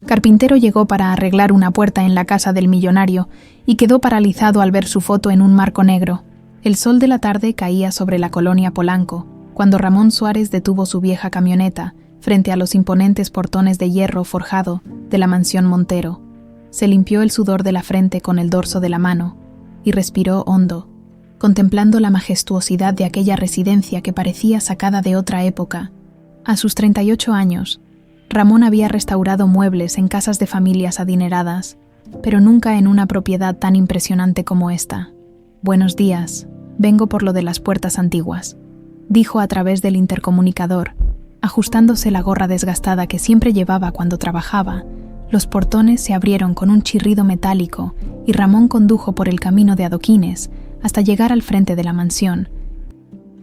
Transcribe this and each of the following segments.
Carpintero llegó para arreglar una puerta en la casa del millonario y quedó paralizado al ver su foto en un marco negro. El sol de la tarde caía sobre la colonia Polanco, cuando Ramón Suárez detuvo su vieja camioneta frente a los imponentes portones de hierro forjado de la mansión Montero. Se limpió el sudor de la frente con el dorso de la mano y respiró hondo, contemplando la majestuosidad de aquella residencia que parecía sacada de otra época. A sus 38 años, Ramón había restaurado muebles en casas de familias adineradas, pero nunca en una propiedad tan impresionante como esta. «Buenos días, vengo por lo de las puertas antiguas», dijo a través del intercomunicador, ajustándose la gorra desgastada que siempre llevaba cuando trabajaba. Los portones se abrieron con un chirrido metálico y Ramón condujo por el camino de adoquines hasta llegar al frente de la mansión.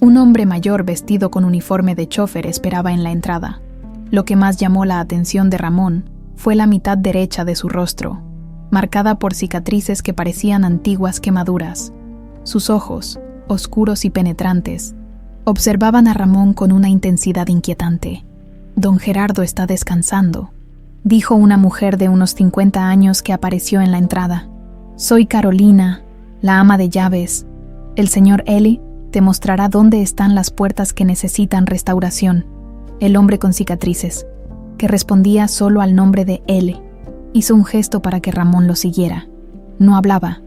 Un hombre mayor vestido con uniforme de chófer esperaba en la entrada. Lo que más llamó la atención de Ramón fue la mitad derecha de su rostro, marcada por cicatrices que parecían antiguas quemaduras. Sus ojos, oscuros y penetrantes, observaban a Ramón con una intensidad inquietante. «Don Gerardo está descansando», dijo una mujer de unos 50 años que apareció en la entrada. «Soy Carolina, la ama de llaves. El señor Eli te mostrará dónde están las puertas que necesitan restauración». El hombre con cicatrices, que respondía solo al nombre de Eli, hizo un gesto para que Ramón lo siguiera. No hablaba,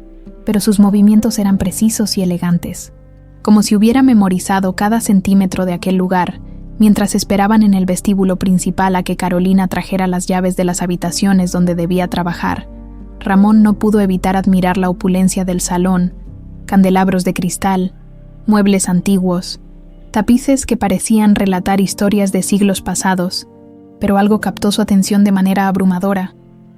pero sus movimientos eran precisos y elegantes, como si hubiera memorizado cada centímetro de aquel lugar, mientras esperaban en el vestíbulo principal a que Carolina trajera las llaves de las habitaciones donde debía trabajar. Ramón no pudo evitar admirar la opulencia del salón, candelabros de cristal, muebles antiguos, tapices que parecían relatar historias de siglos pasados, pero algo captó su atención de manera abrumadora.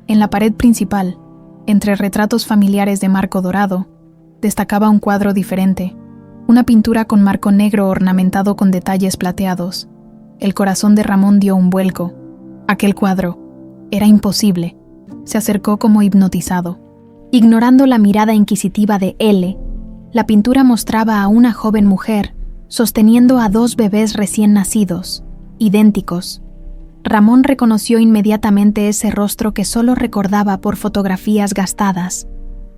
En la pared principal, entre retratos familiares de marco dorado, destacaba un cuadro diferente, una pintura con marco negro ornamentado con detalles plateados. El corazón de Ramón dio un vuelco. Aquel cuadro era imposible. Se acercó como hipnotizado. Ignorando la mirada inquisitiva de L, la pintura mostraba a una joven mujer sosteniendo a 2 bebés recién nacidos, idénticos. Ramón reconoció inmediatamente ese rostro que solo recordaba por fotografías gastadas.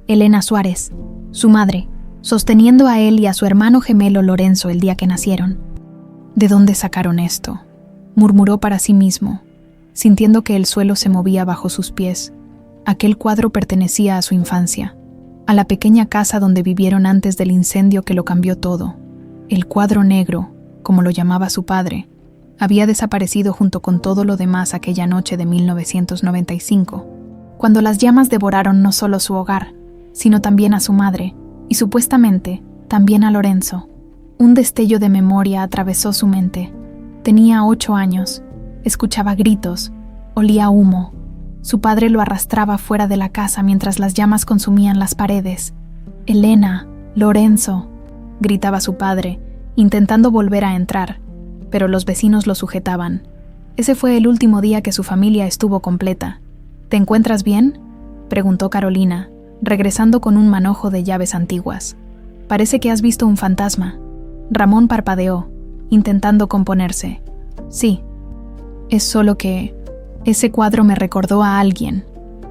Elena Suárez, su madre, sosteniendo a él y a su hermano gemelo Lorenzo el día que nacieron. «¿De dónde sacaron esto?», murmuró para sí mismo, sintiendo que el suelo se movía bajo sus pies. Aquel cuadro pertenecía a su infancia, a la pequeña casa donde vivieron antes del incendio que lo cambió todo. El cuadro negro, como lo llamaba su padre, había desaparecido junto con todo lo demás aquella noche de 1995, cuando las llamas devoraron no solo su hogar, sino también a su madre, y supuestamente también a Lorenzo. Un destello de memoria atravesó su mente. Tenía 8 años, escuchaba gritos, olía humo. Su padre lo arrastraba fuera de la casa mientras las llamas consumían las paredes. «Elena, Lorenzo», gritaba su padre, intentando volver a entrar, pero los vecinos lo sujetaban. Ese fue el último día que su familia estuvo completa. «¿Te encuentras bien?», preguntó Carolina, regresando con un manojo de llaves antiguas. «Parece que has visto un fantasma». Ramón parpadeó, intentando componerse. «Sí, es solo que ese cuadro me recordó a alguien».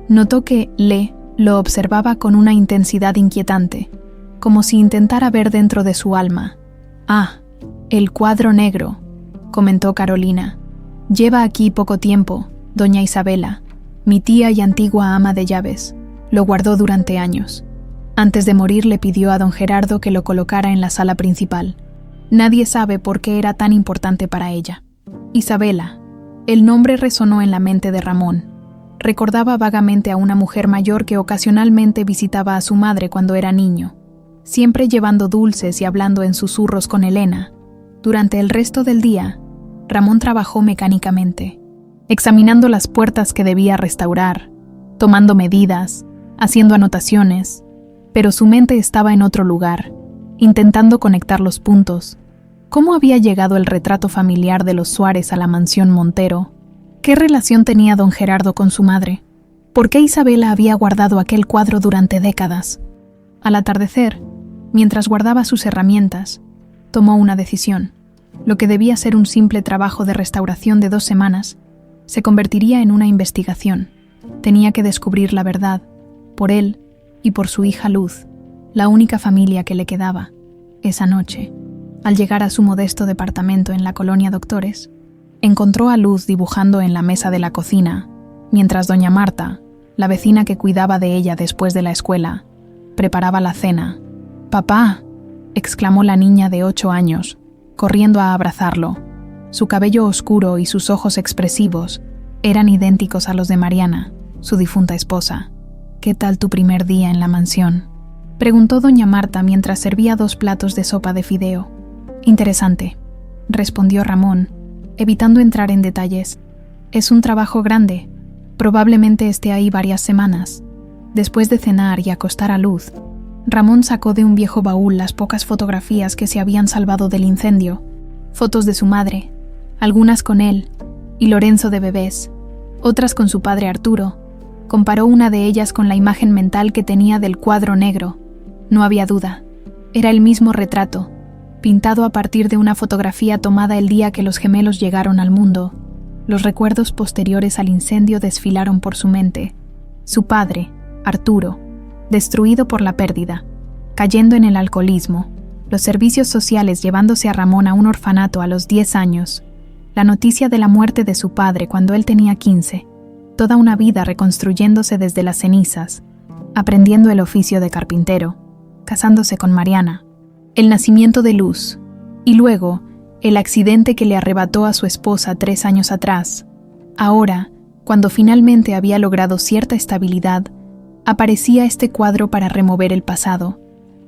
Notó que Le lo observaba con una intensidad inquietante, como si intentara ver dentro de su alma. «Ah, el cuadro negro», comentó Carolina. «Lleva aquí poco tiempo, doña Isabela, mi tía y antigua ama de llaves. Lo guardó durante años. Antes de morir le pidió a don Gerardo que lo colocara en la sala principal. Nadie sabe por qué era tan importante para ella. Isabela». El nombre resonó en la mente de Ramón. Recordaba vagamente a una mujer mayor que ocasionalmente visitaba a su madre cuando era niño, siempre llevando dulces y hablando en susurros con Elena. Durante el resto del día, Ramón trabajó mecánicamente, examinando las puertas que debía restaurar, tomando medidas, haciendo anotaciones, pero su mente estaba en otro lugar, intentando conectar los puntos. ¿Cómo había llegado el retrato familiar de los Suárez a la mansión Montero? ¿Qué relación tenía don Gerardo con su madre? ¿Por qué Isabela había guardado aquel cuadro durante décadas? Al atardecer, mientras guardaba sus herramientas, tomó una decisión. Lo que debía ser un simple trabajo de restauración de 2 semanas Se convertiría en una investigación. Tenía que descubrir la verdad, por él y por su hija Luz, la única familia que le quedaba. Esa noche, al llegar a su modesto departamento en la colonia Doctores, encontró a Luz dibujando en la mesa de la cocina, mientras doña Marta, la vecina que cuidaba de ella después de la escuela, preparaba la cena. «¡Papá!», exclamó la niña de 8 años, corriendo a abrazarlo. Su cabello oscuro y sus ojos expresivos eran idénticos a los de Mariana, su difunta esposa. «¿Qué tal tu primer día en la mansión?», preguntó doña Marta mientras servía 2 platos de sopa de fideo. «Interesante», respondió Ramón, evitando entrar en detalles. «Es un trabajo grande. Probablemente esté ahí varias semanas». Después de cenar y acostar a Luz, Ramón sacó de un viejo baúl las pocas fotografías que se habían salvado del incendio, fotos de su madre, algunas con él y Lorenzo de bebés, otras con su padre Arturo. Comparó una de ellas con la imagen mental que tenía del cuadro negro. No había duda, era el mismo retrato, pintado a partir de una fotografía tomada el día que los gemelos llegaron al mundo. Los recuerdos posteriores al incendio desfilaron por su mente. Su padre, Arturo, destruido por la pérdida, cayendo en el alcoholismo, los servicios sociales llevándose a Ramón a un orfanato a los 10 años, la noticia de la muerte de su padre cuando él tenía 15, toda una vida reconstruyéndose desde las cenizas, aprendiendo el oficio de carpintero, casándose con Mariana, el nacimiento de Luz, y luego el accidente que le arrebató a su esposa 3 años atrás. Ahora, cuando finalmente había logrado cierta estabilidad, aparecía este cuadro para remover el pasado,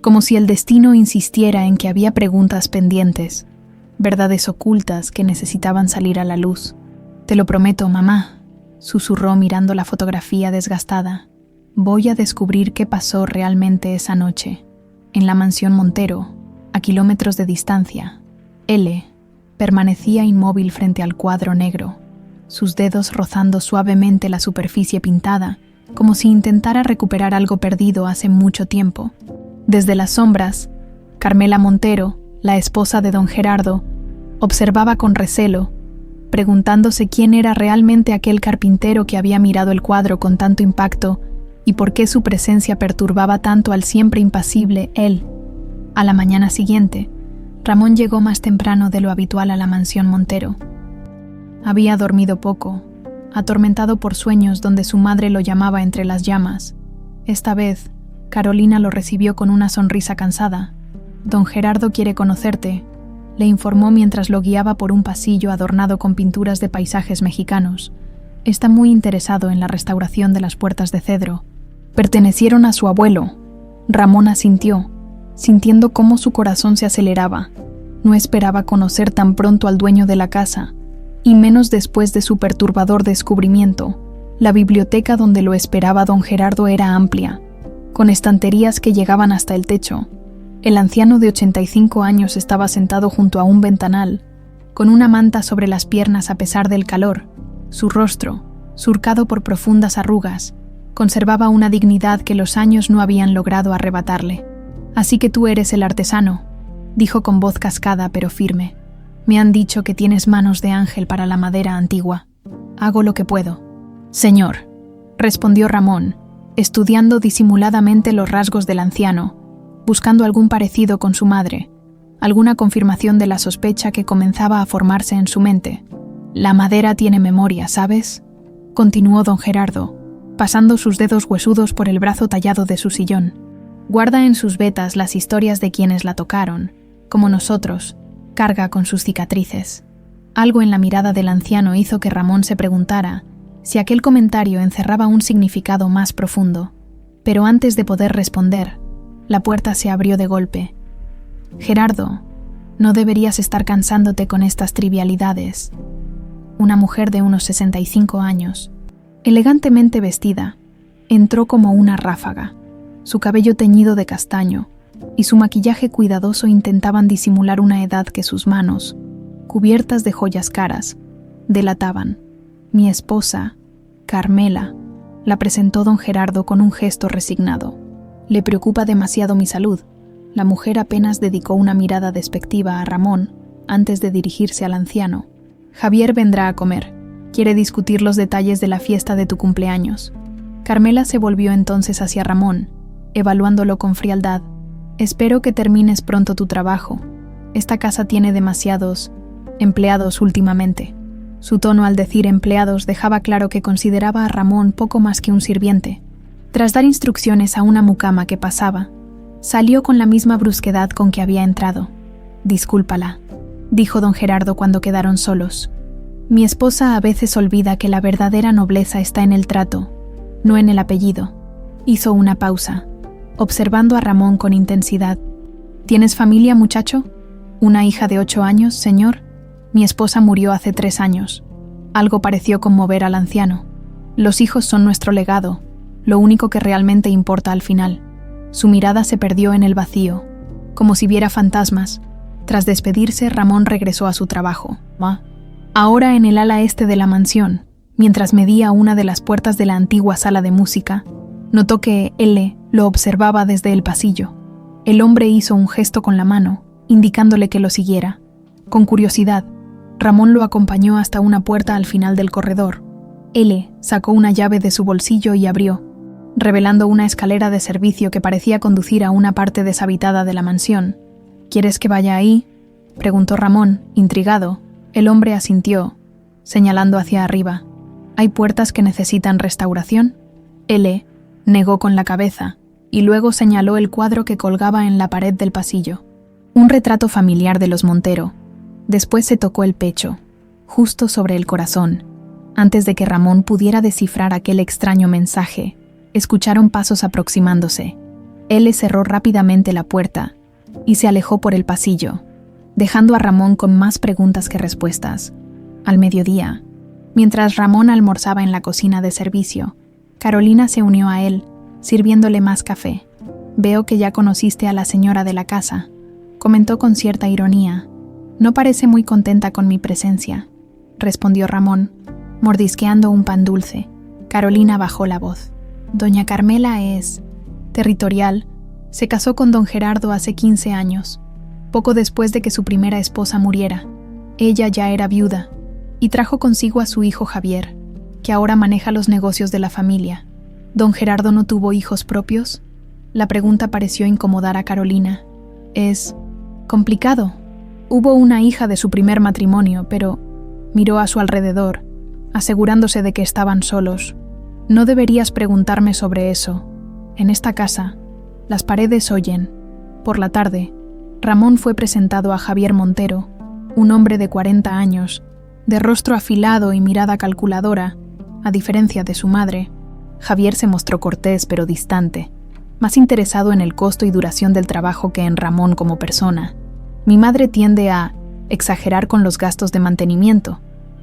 como si el destino insistiera en que había preguntas pendientes, verdades ocultas que necesitaban salir a la luz. «Te lo prometo, mamá», susurró mirando la fotografía desgastada. «Voy a descubrir qué pasó realmente esa noche». En la mansión Montero, a kilómetros de distancia, L permanecía inmóvil frente al cuadro negro, sus dedos rozando suavemente la superficie pintada, como si intentara recuperar algo perdido hace mucho tiempo. Desde las sombras, Carmela Montero, la esposa de don Gerardo, observaba con recelo, preguntándose quién era realmente aquel carpintero que había mirado el cuadro con tanto impacto y por qué su presencia perturbaba tanto al siempre impasible él. A la mañana siguiente, Ramón llegó más temprano de lo habitual a la mansión Montero. Había dormido poco, atormentado por sueños donde su madre lo llamaba entre las llamas. Esta vez, Carolina lo recibió con una sonrisa cansada. «Don Gerardo quiere conocerte», le informó mientras lo guiaba por un pasillo adornado con pinturas de paisajes mexicanos. «Está muy interesado en la restauración de las puertas de cedro. Pertenecieron a su abuelo». Ramón asintió, sintiendo cómo su corazón se aceleraba. No esperaba conocer tan pronto al dueño de la casa, y menos después de su perturbador descubrimiento. La biblioteca donde lo esperaba don Gerardo era amplia, con estanterías que llegaban hasta el techo. El anciano de 85 años estaba sentado junto a un ventanal, con una manta sobre las piernas a pesar del calor. Su rostro, surcado por profundas arrugas, conservaba una dignidad que los años no habían logrado arrebatarle. «Así que tú eres el artesano», dijo con voz cascada pero firme. «Me han dicho que tienes manos de ángel para la madera antigua. Hago lo que puedo». «Señor», respondió Ramón, estudiando disimuladamente los rasgos del anciano, buscando algún parecido con su madre, alguna confirmación de la sospecha que comenzaba a formarse en su mente. «La madera tiene memoria, ¿sabes?», continuó don Gerardo, pasando sus dedos huesudos por el brazo tallado de su sillón. «Guarda en sus vetas las historias de quienes la tocaron, como nosotros, carga con sus cicatrices». Algo en la mirada del anciano hizo que Ramón se preguntara si aquel comentario encerraba un significado más profundo. Pero antes de poder responder, la puerta se abrió de golpe. «Gerardo, no deberías estar cansándote con estas trivialidades». Una mujer de unos 65 años, elegantemente vestida, entró como una ráfaga. Su cabello teñido de castaño y su maquillaje cuidadoso intentaban disimular una edad que sus manos, cubiertas de joyas caras, delataban. «Mi esposa, Carmela», la presentó don Gerardo con un gesto resignado. «Le preocupa demasiado mi salud». La mujer apenas dedicó una mirada despectiva a Ramón antes de dirigirse al anciano. «Javier vendrá a comer. Quiere discutir los detalles de la fiesta de tu cumpleaños. Carmela se volvió entonces hacia Ramón, evaluándolo con frialdad. Espero que termines pronto tu trabajo. Esta casa tiene demasiados empleados últimamente. Su tono al decir empleados dejaba claro que consideraba a Ramón poco más que un sirviente. Tras dar instrucciones a una mucama que pasaba, salió con la misma brusquedad con que había entrado. «Discúlpala», dijo don Gerardo cuando quedaron solos. «Mi esposa a veces olvida que la verdadera nobleza está en el trato, no en el apellido». Hizo una pausa, observando a Ramón con intensidad. «¿Tienes familia, muchacho? ¿Una hija de 8 años, señor? Mi esposa murió hace 3 años». Algo pareció conmover al anciano. «Los hijos son nuestro legado, lo único que realmente importa al final». Su mirada se perdió en el vacío, como si viera fantasmas. Tras despedirse, Ramón regresó a su trabajo. Ahora en el ala este de la mansión, mientras medía una de las puertas de la antigua sala de música, notó que L lo observaba desde el pasillo. El hombre hizo un gesto con la mano, indicándole que lo siguiera. Con curiosidad, Ramón lo acompañó hasta una puerta al final del corredor. L sacó una llave de su bolsillo y abrió, revelando una escalera de servicio que parecía conducir a una parte deshabitada de la mansión. «¿Quieres que vaya ahí?», preguntó Ramón, intrigado. El hombre asintió, señalando hacia arriba. «¿Hay puertas que necesitan restauración?». L negó con la cabeza, y luego señaló el cuadro que colgaba en la pared del pasillo. Un retrato familiar de los Montero. Después se tocó el pecho, justo sobre el corazón. Antes de que Ramón pudiera descifrar aquel extraño mensaje, escucharon pasos aproximándose. Él cerró rápidamente la puerta y se alejó por el pasillo, dejando a Ramón con más preguntas que respuestas. Al mediodía, mientras Ramón almorzaba en la cocina de servicio, Carolina se unió a él, sirviéndole más café. «Veo que ya conociste a la señora de la casa», comentó con cierta ironía. «No parece muy contenta con mi presencia», respondió Ramón, mordisqueando un pan dulce. Carolina bajó la voz. «Doña Carmela es territorial. Se casó con don Gerardo hace 15 años, poco después de que su primera esposa muriera. Ella ya era viuda, y trajo consigo a su hijo Javier, que ahora maneja los negocios de la familia. ¿Don Gerardo no tuvo hijos propios?». La pregunta pareció incomodar a Carolina. «Es complicado. Hubo una hija de su primer matrimonio, pero…» miró a su alrededor, asegurándose de que estaban solos. «No deberías preguntarme sobre eso. En esta casa, las paredes oyen». Por la tarde, Ramón fue presentado a Javier Montero, un hombre de 40 años, de rostro afilado y mirada calculadora. A diferencia de su madre, Javier se mostró cortés pero distante, más interesado en el costo y duración del trabajo que en Ramón como persona. «Mi madre tiende a exagerar con los gastos de mantenimiento»,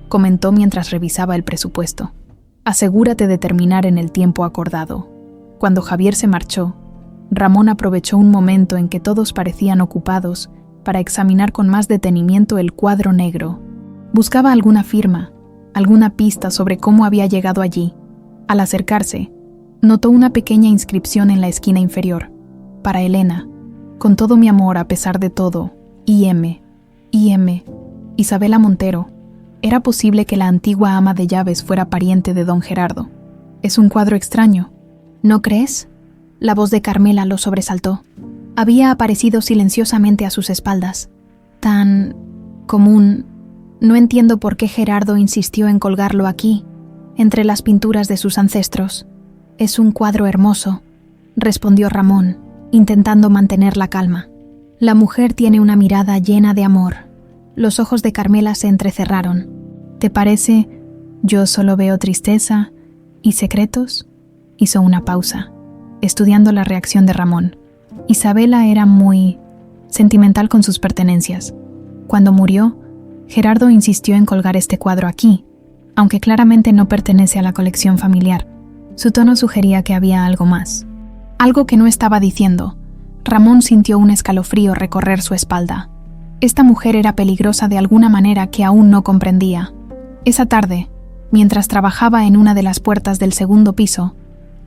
comentó mientras revisaba el presupuesto. «Asegúrate de terminar en el tiempo acordado». Cuando Javier se marchó, Ramón aprovechó un momento en que todos parecían ocupados para examinar con más detenimiento el cuadro negro. Buscaba alguna firma, alguna pista sobre cómo había llegado allí. Al acercarse, notó una pequeña inscripción en la esquina inferior. «Para Elena, con todo mi amor a pesar de todo, I.M. Isabela Montero». Era posible que la antigua ama de llaves fuera pariente de don Gerardo. «Es un cuadro extraño, ¿no crees?». La voz de Carmela lo sobresaltó. Había aparecido silenciosamente a sus espaldas. «Tan común. No entiendo por qué Gerardo insistió en colgarlo aquí, entre las pinturas de sus ancestros». «Es un cuadro hermoso», respondió Ramón, intentando mantener la calma. La mujer tiene una mirada llena de amor. Los ojos de Carmela se entrecerraron. «¿Te parece? Yo solo veo tristeza y secretos». Hizo una pausa, estudiando la reacción de Ramón. Isabela era muy sentimental con sus pertenencias. Cuando murió, Gerardo insistió en colgar este cuadro aquí, aunque claramente no pertenece a la colección familiar. Su tono sugería que había algo más. Algo que no estaba diciendo. Ramón sintió un escalofrío recorrer su espalda. Esta mujer era peligrosa de alguna manera que aún no comprendía. Esa tarde, mientras trabajaba en una de las puertas del segundo piso,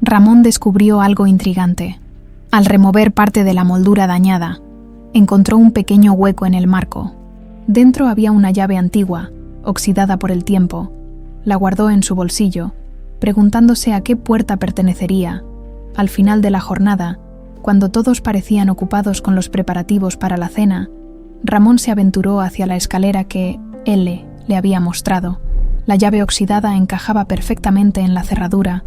Ramón descubrió algo intrigante. Al remover parte de la moldura dañada, encontró un pequeño hueco en el marco. Dentro había una llave antigua, oxidada por el tiempo, la guardó en su bolsillo, preguntándose a qué puerta pertenecería. Al final de la jornada, cuando todos parecían ocupados con los preparativos para la cena, Ramón se aventuró hacia la escalera que L le había mostrado. La llave oxidada encajaba perfectamente en la cerradura.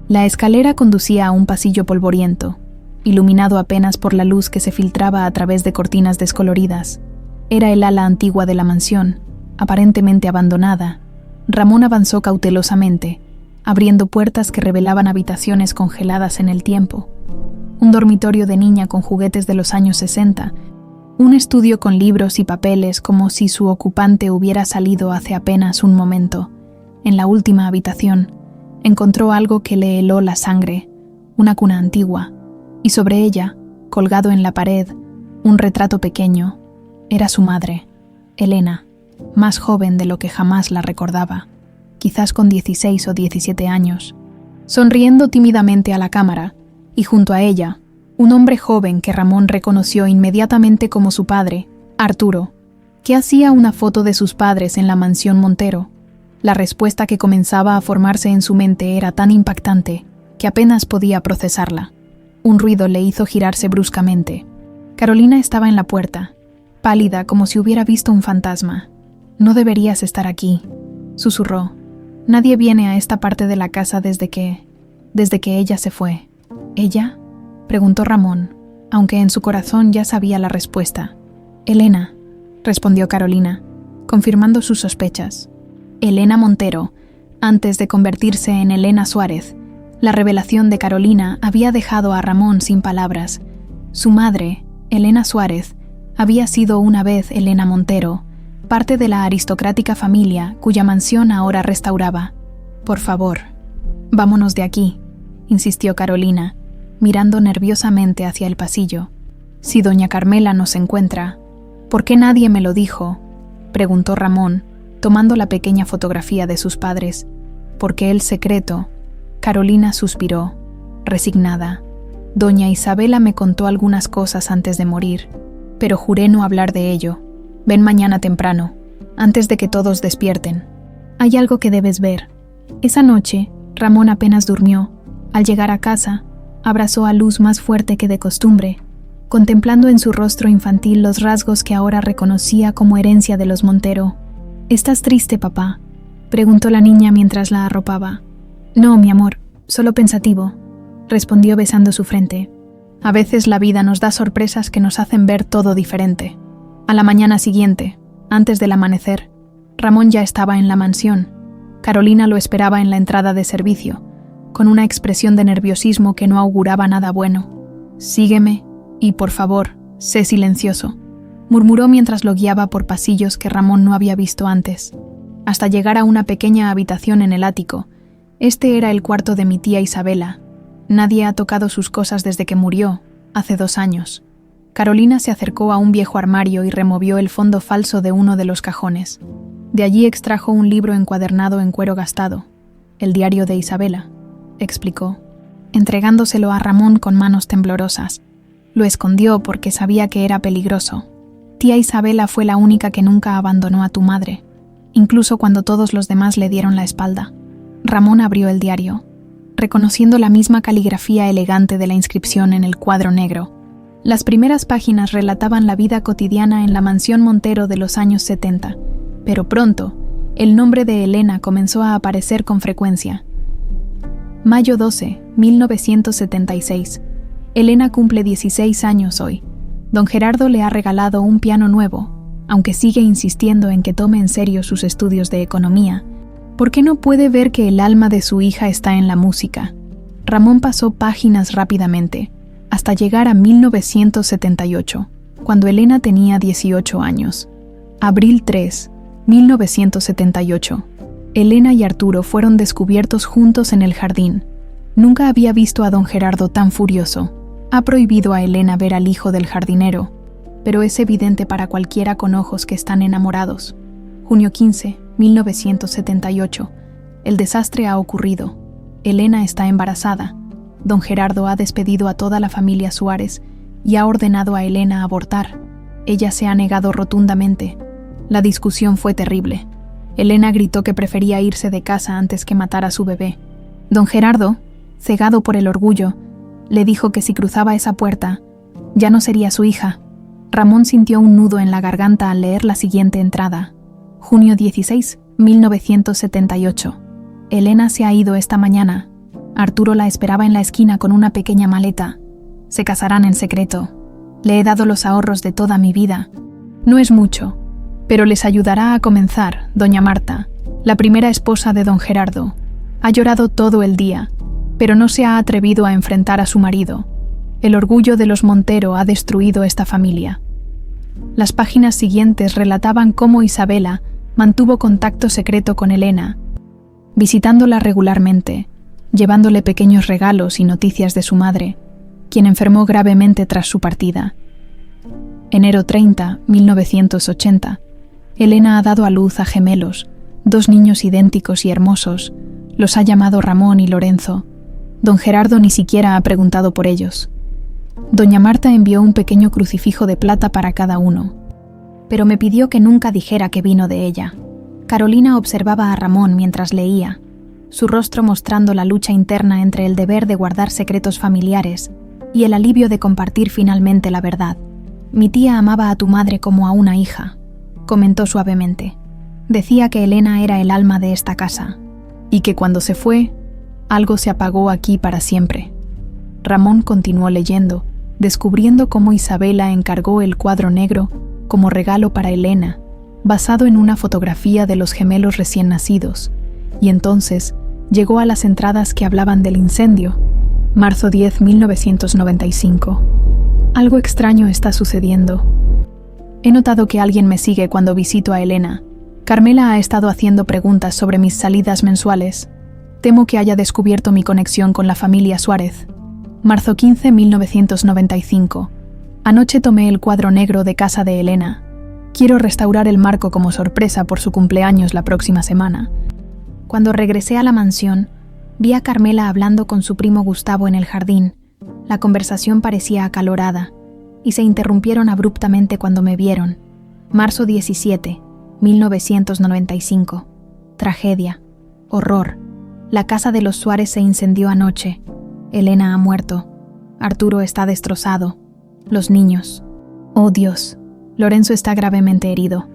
La escalera conducía a un pasillo polvoriento, iluminado apenas por la luz que se filtraba a través de cortinas descoloridas. Era el ala antigua de la mansión, aparentemente abandonada. Ramón avanzó cautelosamente, abriendo puertas que revelaban habitaciones congeladas en el tiempo. Un dormitorio de niña con juguetes de los años 60, un estudio con libros y papeles como si su ocupante hubiera salido hace apenas un momento. En la última habitación, encontró algo que le heló la sangre, una cuna antigua, y sobre ella, colgado en la pared, un retrato pequeño. Era su madre, Elena, más joven de lo que jamás la recordaba, quizás con 16 o 17 años, sonriendo tímidamente a la cámara, y junto a ella, un hombre joven que Ramón reconoció inmediatamente como su padre, Arturo, que hacía una foto de sus padres en la mansión Montero. La respuesta que comenzaba a formarse en su mente era tan impactante que apenas podía procesarla. Un ruido le hizo girarse bruscamente. Carolina estaba en la puerta, pálida como si hubiera visto un fantasma. «No deberías estar aquí», susurró. «Nadie viene a esta parte de la casa desde que ella se fue». «¿Ella?», preguntó Ramón, aunque en su corazón ya sabía la respuesta. «Elena», respondió Carolina, confirmando sus sospechas. Elena Montero, antes de convertirse en Elena Suárez. La revelación de Carolina había dejado a Ramón sin palabras. Su madre, Elena Suárez, había sido una vez Elena Montero, parte de la aristocrática familia cuya mansión ahora restauraba. «Por favor, vámonos de aquí», insistió Carolina, mirando nerviosamente hacia el pasillo. «Si doña Carmela nos encuentra». «¿Por qué nadie me lo dijo?», preguntó Ramón, tomando la pequeña fotografía de sus padres. «Porque el secreto», Carolina suspiró, resignada. «Doña Isabela me contó algunas cosas antes de morir, pero juré no hablar de ello. Ven mañana temprano, antes de que todos despierten. Hay algo que debes ver». Esa noche, Ramón apenas durmió. Al llegar a casa, abrazó a Luz más fuerte que de costumbre, contemplando en su rostro infantil los rasgos que ahora reconocía como herencia de los Montero. «¿Estás triste, papá?», preguntó la niña mientras la arropaba. «No, mi amor, solo pensativo», respondió besando su frente. «A veces la vida nos da sorpresas que nos hacen ver todo diferente». A la mañana siguiente, antes del amanecer, Ramón ya estaba en la mansión. Carolina lo esperaba en la entrada de servicio, con una expresión de nerviosismo que no auguraba nada bueno. «Sígueme y, por favor, sé silencioso», murmuró mientras lo guiaba por pasillos que Ramón no había visto antes, hasta llegar a una pequeña habitación en el ático. Este era el cuarto de mi tía Isabela. Nadie ha tocado sus cosas desde que murió, hace 2 años. Carolina se acercó a un viejo armario y removió el fondo falso de uno de los cajones. De allí extrajo un libro encuadernado en cuero gastado. «El diario de Isabela», explicó, entregándoselo a Ramón con manos temblorosas. Lo escondió porque sabía que era peligroso. «Tía Isabela fue la única que nunca abandonó a tu madre, incluso cuando todos los demás le dieron la espalda». Ramón abrió el diario, reconociendo la misma caligrafía elegante de la inscripción en el cuadro negro. Las primeras páginas relataban la vida cotidiana en la mansión Montero de los años 70, pero pronto, el nombre de Elena comenzó a aparecer con frecuencia. Mayo 12, 1976. Elena cumple 16 años hoy. Don Gerardo le ha regalado un piano nuevo, aunque sigue insistiendo en que tome en serio sus estudios de economía. ¿Por qué no puede ver que el alma de su hija está en la música? Ramón pasó páginas rápidamente, hasta llegar a 1978, cuando Elena tenía 18 años. Abril 3, 1978. Elena y Arturo fueron descubiertos juntos en el jardín. Nunca había visto a don Gerardo tan furioso. Ha prohibido a Elena ver al hijo del jardinero, pero es evidente para cualquiera con ojos que están enamorados. Junio 15, 1978. El desastre ha ocurrido. Elena está embarazada. Don Gerardo ha despedido a toda la familia Suárez y ha ordenado a Elena abortar. Ella se ha negado rotundamente. La discusión fue terrible. Elena gritó que prefería irse de casa antes que matar a su bebé. Don Gerardo, cegado por el orgullo, le dijo que si cruzaba esa puerta, ya no sería su hija. Ramón sintió un nudo en la garganta al leer la siguiente entrada. Junio 16, 1978. Elena se ha ido esta mañana. Arturo la esperaba en la esquina con una pequeña maleta. Se casarán en secreto. Le he dado los ahorros de toda mi vida. No es mucho, pero les ayudará a comenzar, doña Marta, la primera esposa de don Gerardo. Ha llorado todo el día, pero no se ha atrevido a enfrentar a su marido. El orgullo de los Montero ha destruido esta familia. Las páginas siguientes relataban cómo Isabela mantuvo contacto secreto con Elena, visitándola regularmente, llevándole pequeños regalos y noticias de su madre, quien enfermó gravemente tras su partida. Enero 30, 1980. Elena ha dado a luz a gemelos, 2 niños idénticos y hermosos. Los ha llamado Ramón y Lorenzo. Don Gerardo ni siquiera ha preguntado por ellos. Doña Marta envió un pequeño crucifijo de plata para cada uno, pero me pidió que nunca dijera que vino de ella. Carolina observaba a Ramón mientras leía, su rostro mostrando la lucha interna entre el deber de guardar secretos familiares y el alivio de compartir finalmente la verdad. Mi tía amaba a tu madre como a una hija, comentó suavemente. Decía que Elena era el alma de esta casa, y que cuando se fue, algo se apagó aquí para siempre. Ramón continuó leyendo, descubriendo cómo Isabela encargó el cuadro negro como regalo para Elena, basado en una fotografía de los gemelos recién nacidos, y entonces llegó a las entradas que hablaban del incendio. Marzo 10, 1995. Algo extraño está sucediendo. He notado que alguien me sigue cuando visito a Elena. Carmela ha estado haciendo preguntas sobre mis salidas mensuales. Temo que haya descubierto mi conexión con la familia Suárez. Marzo 15, 1995. Anoche tomé el cuadro negro de casa de Elena. Quiero restaurar el marco como sorpresa por su cumpleaños la próxima semana. Cuando regresé a la mansión, vi a Carmela hablando con su primo Gustavo en el jardín. La conversación parecía acalorada, y se interrumpieron abruptamente cuando me vieron. Marzo 17, 1995. Tragedia. Horror. La casa de los Suárez se incendió anoche. Elena ha muerto. Arturo está destrozado. Los niños. Oh Dios. Lorenzo está gravemente herido.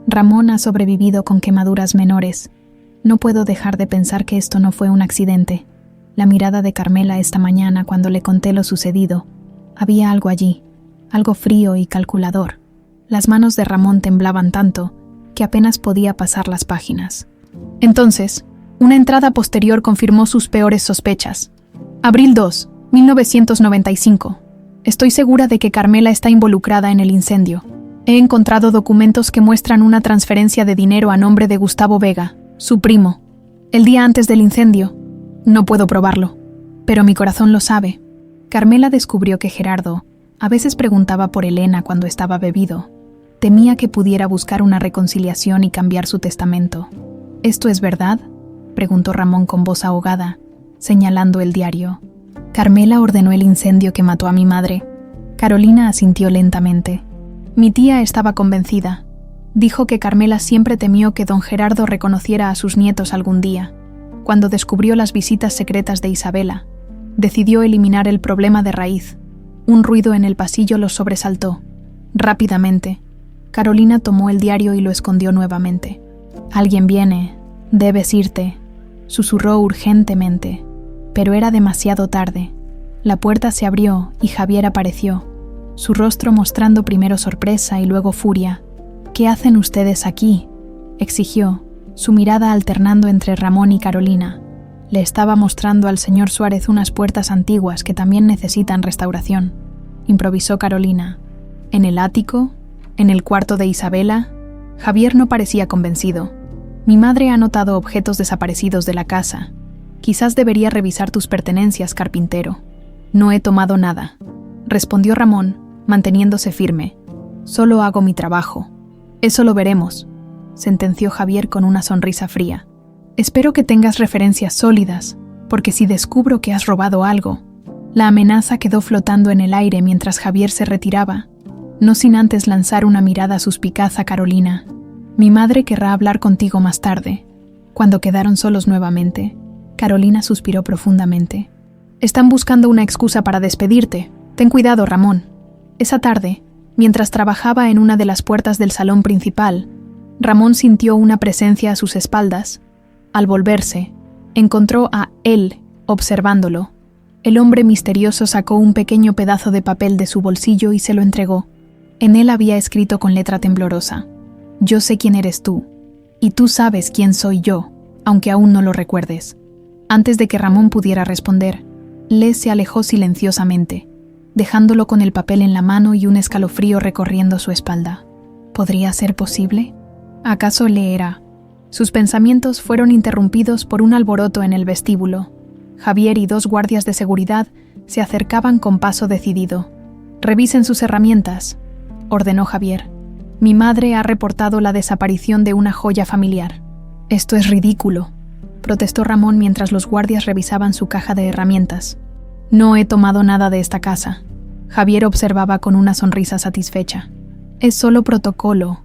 Ramón ha sobrevivido con quemaduras menores. No puedo dejar de pensar que esto no fue un accidente. La mirada de Carmela esta mañana cuando le conté lo sucedido. Había algo allí, algo frío y calculador. Las manos de Ramón temblaban tanto que apenas podía pasar las páginas. Entonces, una entrada posterior confirmó sus peores sospechas. Abril 2, 1995. Estoy segura de que Carmela está involucrada en el incendio. He encontrado documentos que muestran una transferencia de dinero a nombre de Gustavo Vega, su primo, el día antes del incendio. No puedo probarlo, pero mi corazón lo sabe. Carmela descubrió que Gerardo a veces preguntaba por Elena cuando estaba bebido. Temía que pudiera buscar una reconciliación y cambiar su testamento. ¿Esto es verdad?, preguntó Ramón con voz ahogada, señalando el diario. Carmela ordenó el incendio que mató a mi madre. Carolina asintió lentamente. Mi tía estaba convencida. Dijo que Carmela siempre temió que don Gerardo reconociera a sus nietos algún día. Cuando descubrió las visitas secretas de Isabela, decidió eliminar el problema de raíz. Un ruido en el pasillo los sobresaltó. Rápidamente, Carolina tomó el diario y lo escondió nuevamente. «Alguien viene. Debes irte», susurró urgentemente. Pero era demasiado tarde. La puerta se abrió y Javier apareció, su rostro mostrando primero sorpresa y luego furia. «¿Qué hacen ustedes aquí?», exigió, su mirada alternando entre Ramón y Carolina. Le estaba mostrando al señor Suárez unas puertas antiguas que también necesitan restauración, improvisó Carolina. ¿En el ático? ¿En el cuarto de Isabela? Javier no parecía convencido. Mi madre ha notado objetos desaparecidos de la casa. Quizás debería revisar tus pertenencias, carpintero. No he tomado nada, respondió Ramón, manteniéndose firme. Solo hago mi trabajo. Eso lo veremos, sentenció Javier con una sonrisa fría. Espero que tengas referencias sólidas, porque si descubro que has robado algo. La amenaza quedó flotando en el aire mientras Javier se retiraba, no sin antes lanzar una mirada suspicaz a Carolina. Mi madre querrá hablar contigo más tarde. Cuando quedaron solos nuevamente, Carolina suspiró profundamente. Están buscando una excusa para despedirte. Ten cuidado, Ramón. Esa tarde, mientras trabajaba en una de las puertas del salón principal, Ramón sintió una presencia a sus espaldas. Al volverse, encontró a él observándolo. El hombre misterioso sacó un pequeño pedazo de papel de su bolsillo y se lo entregó. En él había escrito con letra temblorosa: «Yo sé quién eres tú, y tú sabes quién soy yo, aunque aún no lo recuerdes». Antes de que Ramón pudiera responder, Les se alejó silenciosamente, dejándolo con el papel en la mano y un escalofrío recorriendo su espalda. ¿Podría ser posible? ¿Acaso leerá? Sus pensamientos fueron interrumpidos por un alboroto en el vestíbulo. Javier y 2 guardias de seguridad se acercaban con paso decidido. «Revisen sus herramientas», ordenó Javier. «Mi madre ha reportado la desaparición de una joya familiar». «Esto es ridículo», protestó Ramón mientras los guardias revisaban su caja de herramientas. «No he tomado nada de esta casa». Javier observaba con una sonrisa satisfecha. «Es solo protocolo.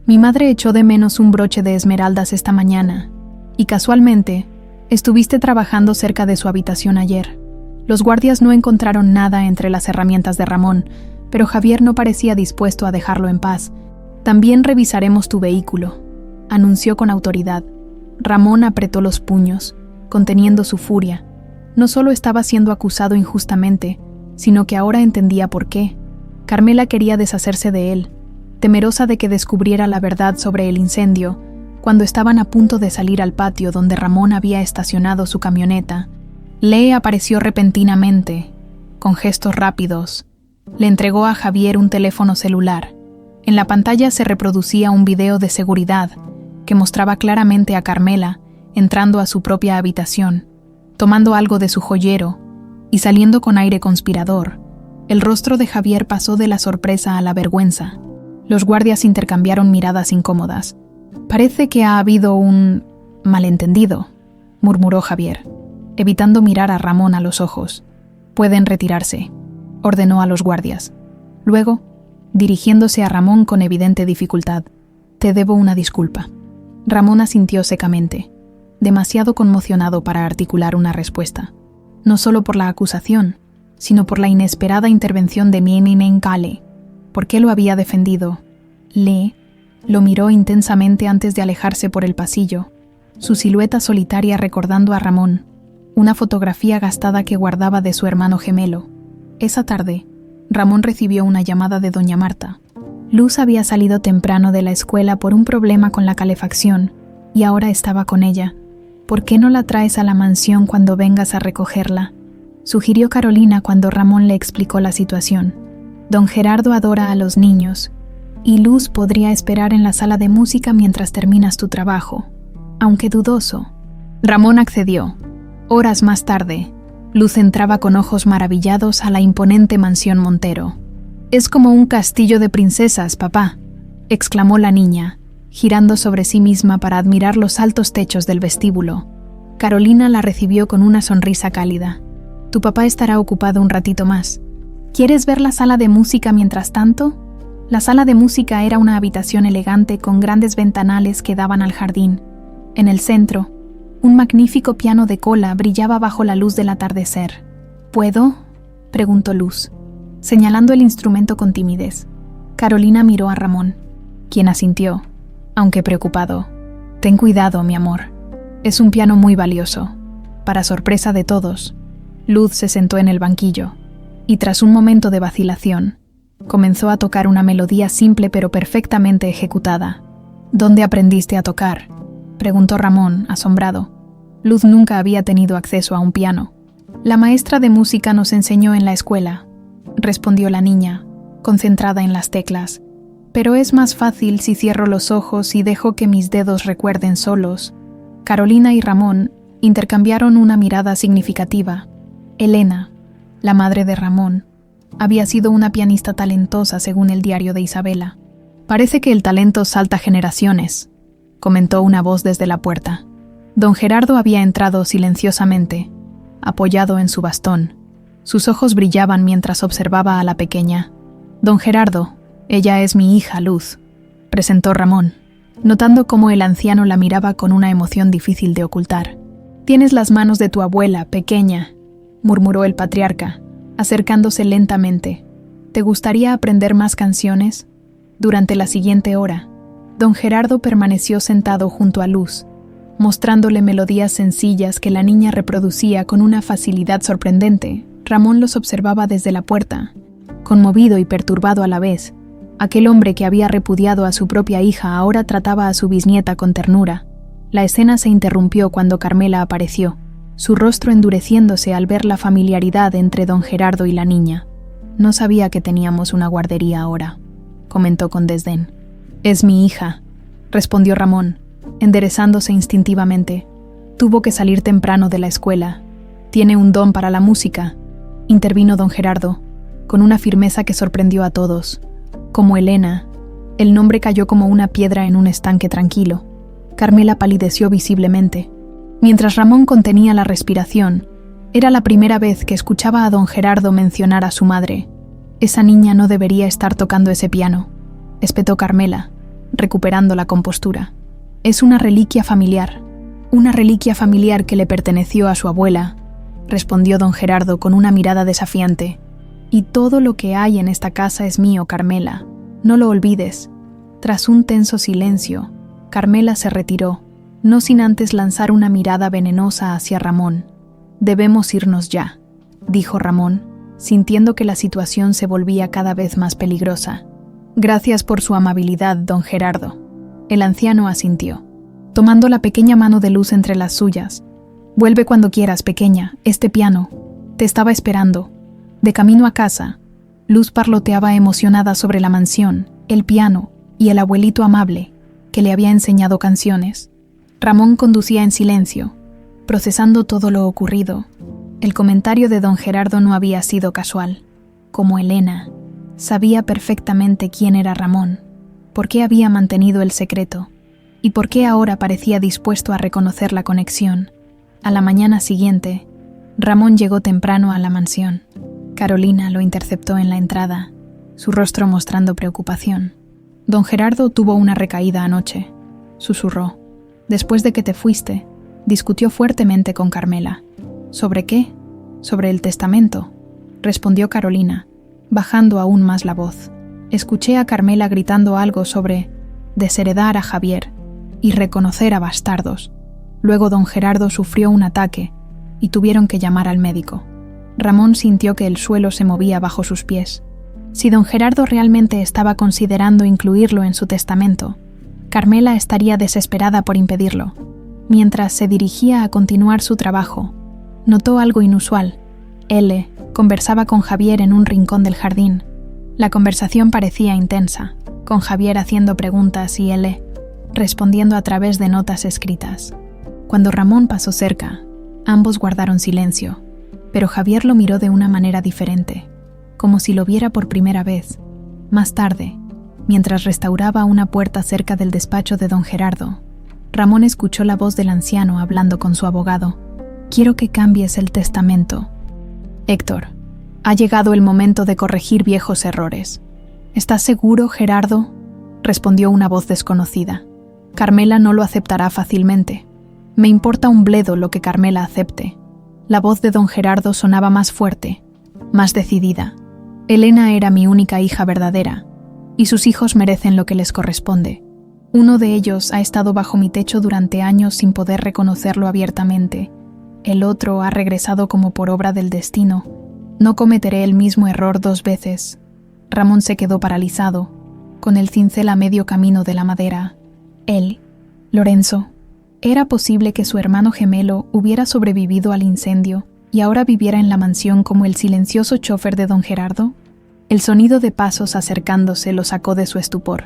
Mi madre echó de menos un broche de esmeraldas esta mañana, y casualmente, estuviste trabajando cerca de su habitación ayer». Los guardias no encontraron nada entre las herramientas de Ramón, pero Javier no parecía dispuesto a dejarlo en paz. «También revisaremos tu vehículo», anunció con autoridad. Ramón apretó los puños, conteniendo su furia. No solo estaba siendo acusado injustamente, sino que ahora entendía por qué. Carmela quería deshacerse de él, temerosa de que descubriera la verdad sobre el incendio. Cuando estaban a punto de salir al patio donde Ramón había estacionado su camioneta, Lee apareció repentinamente, con gestos rápidos. Le entregó a Javier un teléfono celular. En la pantalla se reproducía un video de seguridad que mostraba claramente a Carmela entrando a su propia habitación, tomando algo de su joyero y saliendo con aire conspirador. El rostro de Javier pasó de la sorpresa a la vergüenza. Los guardias intercambiaron miradas incómodas. «Parece que ha habido un malentendido», murmuró Javier, evitando mirar a Ramón a los ojos. «Pueden retirarse», ordenó a los guardias. Luego, dirigiéndose a Ramón con evidente dificultad: «Te debo una disculpa». Ramón asintió secamente, demasiado conmocionado para articular una respuesta. No solo por la acusación, sino por la inesperada intervención de Mieninen Kale. ¿Por qué lo había defendido? Lee lo miró intensamente antes de alejarse por el pasillo, su silueta solitaria recordando a Ramón, una fotografía gastada que guardaba de su hermano gemelo. Esa tarde, Ramón recibió una llamada de doña Marta. Luz había salido temprano de la escuela por un problema con la calefacción y ahora estaba con ella. «¿Por qué no la traes a la mansión cuando vengas a recogerla?», sugirió Carolina cuando Ramón le explicó la situación. «Don Gerardo adora a los niños, y Luz podría esperar en la sala de música mientras terminas tu trabajo, aunque dudoso». Ramón accedió. Horas más tarde, Luz entraba con ojos maravillados a la imponente mansión Montero. «Es como un castillo de princesas, papá», exclamó la niña, girando sobre sí misma para admirar los altos techos del vestíbulo. Carolina la recibió con una sonrisa cálida. «Tu papá estará ocupado un ratito más. ¿Quieres ver la sala de música mientras tanto?». La sala de música era una habitación elegante con grandes ventanales que daban al jardín. En el centro, un magnífico piano de cola brillaba bajo la luz del atardecer. «¿Puedo?», preguntó Luz, señalando el instrumento con timidez. Carolina miró a Ramón, quien asintió, aunque preocupado. «Ten cuidado, mi amor. Es un piano muy valioso». Para sorpresa de todos, Luz se sentó en el banquillo y, tras un momento de vacilación, comenzó a tocar una melodía simple pero perfectamente ejecutada. «¿Dónde aprendiste a tocar?», preguntó Ramón, asombrado. Luz nunca había tenido acceso a un piano. «La maestra de música nos enseñó en la escuela», respondió la niña, concentrada en las teclas. «Pero es más fácil si cierro los ojos y dejo que mis dedos recuerden solos». Carolina y Ramón intercambiaron una mirada significativa. Elena, la madre de Ramón, había sido una pianista talentosa según el diario de Isabela. «Parece que el talento salta generaciones», comentó una voz desde la puerta. Don Gerardo había entrado silenciosamente, apoyado en su bastón. Sus ojos brillaban mientras observaba a la pequeña. «Don Gerardo, ella es mi hija Luz», presentó Ramón. notando cómo el anciano la miraba con una emoción difícil de ocultar. «Tienes las manos de tu abuela, pequeña», murmuró el patriarca, acercándose lentamente. «¿Te gustaría aprender más canciones?» Durante la siguiente hora, don Gerardo permaneció sentado junto a Luz, mostrándole melodías sencillas que la niña reproducía con una facilidad sorprendente. Ramón los observaba desde la puerta, conmovido y perturbado a la vez. Aquel hombre que había repudiado a su propia hija ahora trataba a su bisnieta con ternura. La escena se interrumpió cuando Carmela apareció, su rostro endureciéndose al ver la familiaridad entre don Gerardo y la niña. «No sabía que teníamos una guardería ahora», comentó con desdén. «Es mi hija», respondió Ramón, enderezándose instintivamente. «Tuvo que salir temprano de la escuela. Tiene un don para la música», intervino don Gerardo, con una firmeza que sorprendió a todos. Como Elena, el nombre cayó como una piedra en un estanque tranquilo. Carmela palideció visiblemente. Mientras Ramón contenía la respiración, era la primera vez que escuchaba a don Gerardo mencionar a su madre. «Esa niña no debería estar tocando ese piano», espetó Carmela, recuperando la compostura. «Es una reliquia familiar que le perteneció a su abuela», respondió don Gerardo con una mirada desafiante. «Y todo lo que hay en esta casa es mío, Carmela. No lo olvides». Tras un tenso silencio, Carmela se retiró, no sin antes lanzar una mirada venenosa hacia Ramón. «Debemos irnos ya», dijo Ramón, sintiendo que la situación se volvía cada vez más peligrosa. «Gracias por su amabilidad, don Gerardo». El anciano asintió, tomando la pequeña mano de Luz entre las suyas. «Vuelve cuando quieras, pequeña. Este piano te estaba esperando». De camino a casa, Luz parloteaba emocionada sobre la mansión, el piano y el abuelito amable que le había enseñado canciones. Ramón conducía en silencio, procesando todo lo ocurrido. El comentario de don Gerardo no había sido casual. Como Elena, sabía perfectamente quién era Ramón, por qué había mantenido el secreto y por qué ahora parecía dispuesto a reconocer la conexión. A la mañana siguiente, Ramón llegó temprano a la mansión. Carolina lo interceptó en la entrada, su rostro mostrando preocupación. «Don Gerardo tuvo una recaída anoche», susurró. «Después de que te fuiste, discutió fuertemente con Carmela». «¿Sobre qué?» «Sobre el testamento», respondió Carolina, bajando aún más la voz. «Escuché a Carmela gritando algo sobre desheredar a Javier y reconocer a bastardos. Luego don Gerardo sufrió un ataque y tuvieron que llamar al médico». Ramón sintió que el suelo se movía bajo sus pies. Si don Gerardo realmente estaba considerando incluirlo en su testamento, Carmela estaría desesperada por impedirlo. Mientras se dirigía a continuar su trabajo, notó algo inusual. Elle conversaba con Javier en un rincón del jardín. La conversación parecía intensa, con Javier haciendo preguntas y Elle respondiendo a través de notas escritas. Cuando Ramón pasó cerca, ambos guardaron silencio, pero Javier lo miró de una manera diferente, como si lo viera por primera vez. Más tarde, mientras restauraba una puerta cerca del despacho de don Gerardo, Ramón escuchó la voz del anciano hablando con su abogado. «Quiero que cambies el testamento. Héctor, ha llegado el momento de corregir viejos errores». «¿Estás seguro, Gerardo?», respondió una voz desconocida. «Carmela no lo aceptará fácilmente. Me importa un bledo lo que Carmela acepte». La voz de don Gerardo sonaba más fuerte, más decidida. «Elena era mi única hija verdadera, y sus hijos merecen lo que les corresponde. Uno de ellos ha estado bajo mi techo durante años sin poder reconocerlo abiertamente. El otro ha regresado como por obra del destino. No cometeré el mismo error 2 veces». Ramón se quedó paralizado, con el cincel a medio camino de la madera. Él, Lorenzo, ¿era posible que su hermano gemelo hubiera sobrevivido al incendio y ahora viviera en la mansión como el silencioso chofer de don Gerardo? El sonido de pasos acercándose lo sacó de su estupor.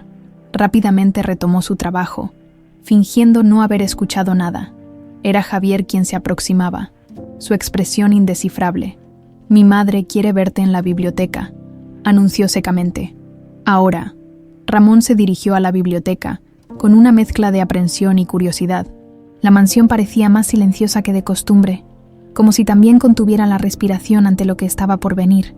Rápidamente retomó su trabajo, fingiendo no haber escuchado nada. Era Javier quien se aproximaba, su expresión indescifrable. «Mi madre quiere verte en la biblioteca», anunció secamente. Ahora, Ramón se dirigió a la biblioteca, con una mezcla de aprensión y curiosidad. La mansión parecía más silenciosa que de costumbre, como si también contuviera la respiración ante lo que estaba por venir.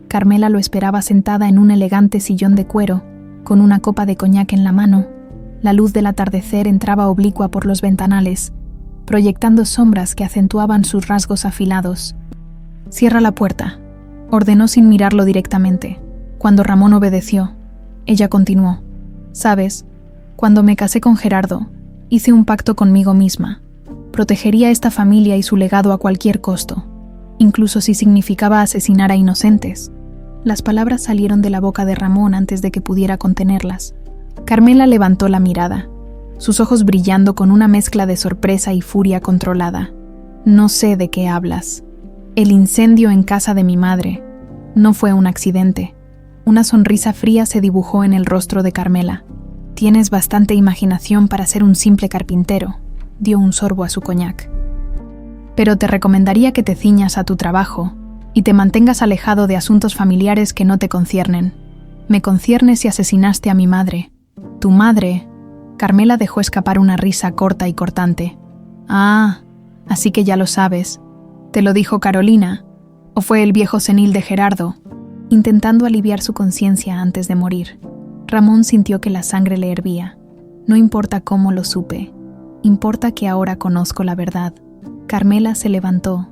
Carmela lo esperaba sentada en un elegante sillón de cuero, con una copa de coñac en la mano. La luz del atardecer entraba oblicua por los ventanales, proyectando sombras que acentuaban sus rasgos afilados. «Cierra la puerta», ordenó sin mirarlo directamente. Cuando Ramón obedeció, ella continuó. «Sabes, cuando me casé con Gerardo, hice un pacto conmigo misma. Protegería a esta familia y su legado a cualquier costo, incluso si significaba asesinar a inocentes». Las palabras salieron de la boca de Ramón antes de que pudiera contenerlas. Carmela levantó la mirada, sus ojos brillando con una mezcla de sorpresa y furia controlada. «No sé de qué hablas. El incendio en casa de mi madre no fue un accidente». Una sonrisa fría se dibujó en el rostro de Carmela. «Tienes bastante imaginación para ser un simple carpintero», dio un sorbo a su coñac. «Pero te recomendaría que te ciñas a tu trabajo y te mantengas alejado de asuntos familiares que no te conciernen. Me concierne si asesinaste a mi madre. Tu madre». Carmela dejó escapar una risa corta y cortante. «Ah, así que ya lo sabes. ¿Te lo dijo Carolina? ¿O fue el viejo senil de Gerardo?», intentando aliviar su conciencia antes de morir. Ramón sintió que la sangre le hervía. «No importa cómo lo supe. Importa que ahora conozco la verdad». Carmela se levantó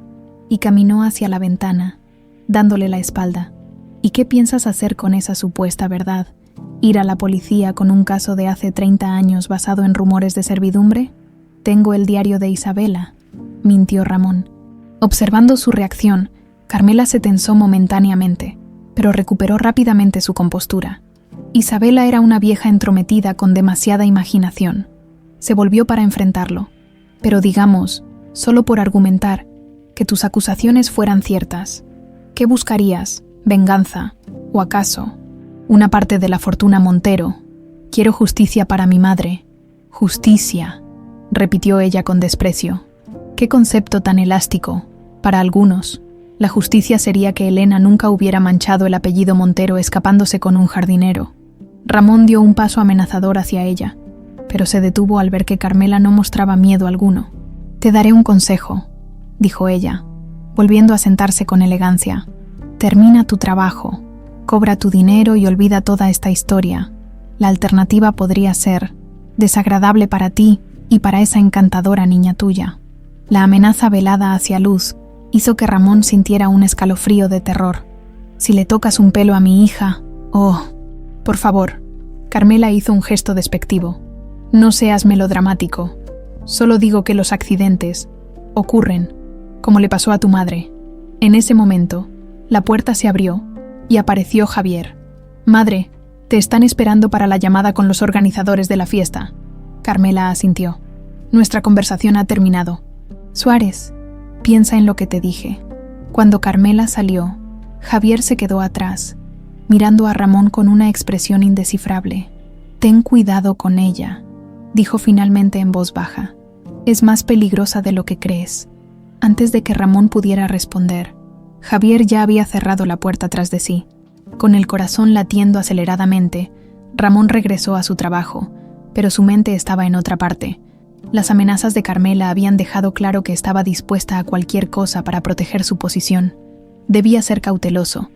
y caminó hacia la ventana, dándole la espalda. «¿Y qué piensas hacer con esa supuesta verdad? ¿Ir a la policía con un caso de hace 30 años basado en rumores de servidumbre?» «Tengo el diario de Isabela», mintió Ramón. Observando su reacción, Carmela se tensó momentáneamente, pero recuperó rápidamente su compostura. Isabela era una vieja entrometida con demasiada imaginación. Se volvió para enfrentarlo. «Pero digamos, solo por argumentar, que tus acusaciones fueran ciertas. ¿Qué buscarías? ¿Venganza? ¿O acaso una parte de la fortuna Montero? Quiero justicia para mi madre». «Justicia», repitió ella con desprecio. «Qué concepto tan elástico. Para algunos, la justicia sería que Elena nunca hubiera manchado el apellido Montero escapándose con un jardinero». Ramón dio un paso amenazador hacia ella, pero se detuvo al ver que Carmela no mostraba miedo alguno. «Te daré un consejo», dijo ella, volviendo a sentarse con elegancia. «Termina tu trabajo, cobra tu dinero y olvida toda esta historia. La alternativa podría ser desagradable para ti y para esa encantadora niña tuya». La amenaza velada hacia Luz hizo que Ramón sintiera un escalofrío de terror. «Si le tocas un pelo a mi hija, oh, por favor». Carmela hizo un gesto despectivo. «No seas melodramático. Solo digo que los accidentes ocurren, como le pasó a tu madre». En ese momento, la puerta se abrió y apareció Javier. «Madre, te están esperando para la llamada con los organizadores de la fiesta». Carmela asintió. «Nuestra conversación ha terminado. Suárez, piensa en lo que te dije». Cuando Carmela salió, Javier se quedó atrás, mirando a Ramón con una expresión indescifrable. «Ten cuidado con ella», dijo finalmente en voz baja. «Es más peligrosa de lo que crees». Antes de que Ramón pudiera responder, Javier ya había cerrado la puerta tras de sí. Con el corazón latiendo aceleradamente, Ramón regresó a su trabajo, pero su mente estaba en otra parte. Las amenazas de Carmela habían dejado claro que estaba dispuesta a cualquier cosa para proteger su posición. Debía ser cauteloso,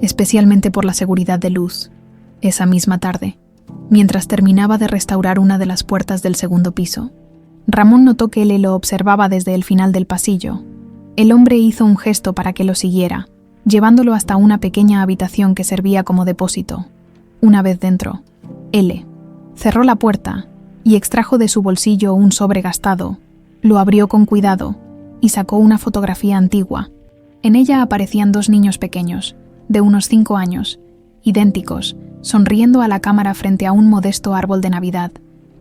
especialmente por la seguridad de Luz. Esa misma tarde, mientras terminaba de restaurar una de las puertas del segundo piso, Ramón notó que él lo observaba desde el final del pasillo. El hombre hizo un gesto para que lo siguiera, llevándolo hasta una pequeña habitación que servía como depósito. Una vez dentro, L cerró la puerta y extrajo de su bolsillo un sobre gastado. Lo abrió con cuidado y sacó una fotografía antigua. En ella aparecían 2 niños pequeños, de unos 5 años, idénticos, sonriendo a la cámara frente a un modesto árbol de Navidad.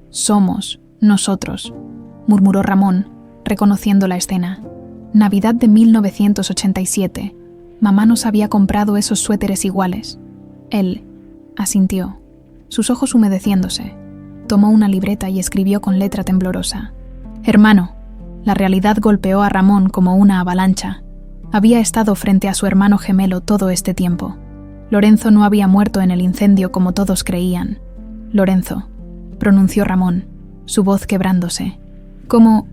«Somos nosotros», murmuró Ramón, reconociendo la escena. «Navidad de 1987. Mamá nos había comprado esos suéteres iguales». Él asintió, sus ojos humedeciéndose. Tomó una libreta y escribió con letra temblorosa. «Hermano». La realidad golpeó a Ramón como una avalancha. Había estado frente a su hermano gemelo todo este tiempo. Lorenzo no había muerto en el incendio como todos creían. «Lorenzo», pronunció Ramón, su voz quebrándose. «¿Cómo?»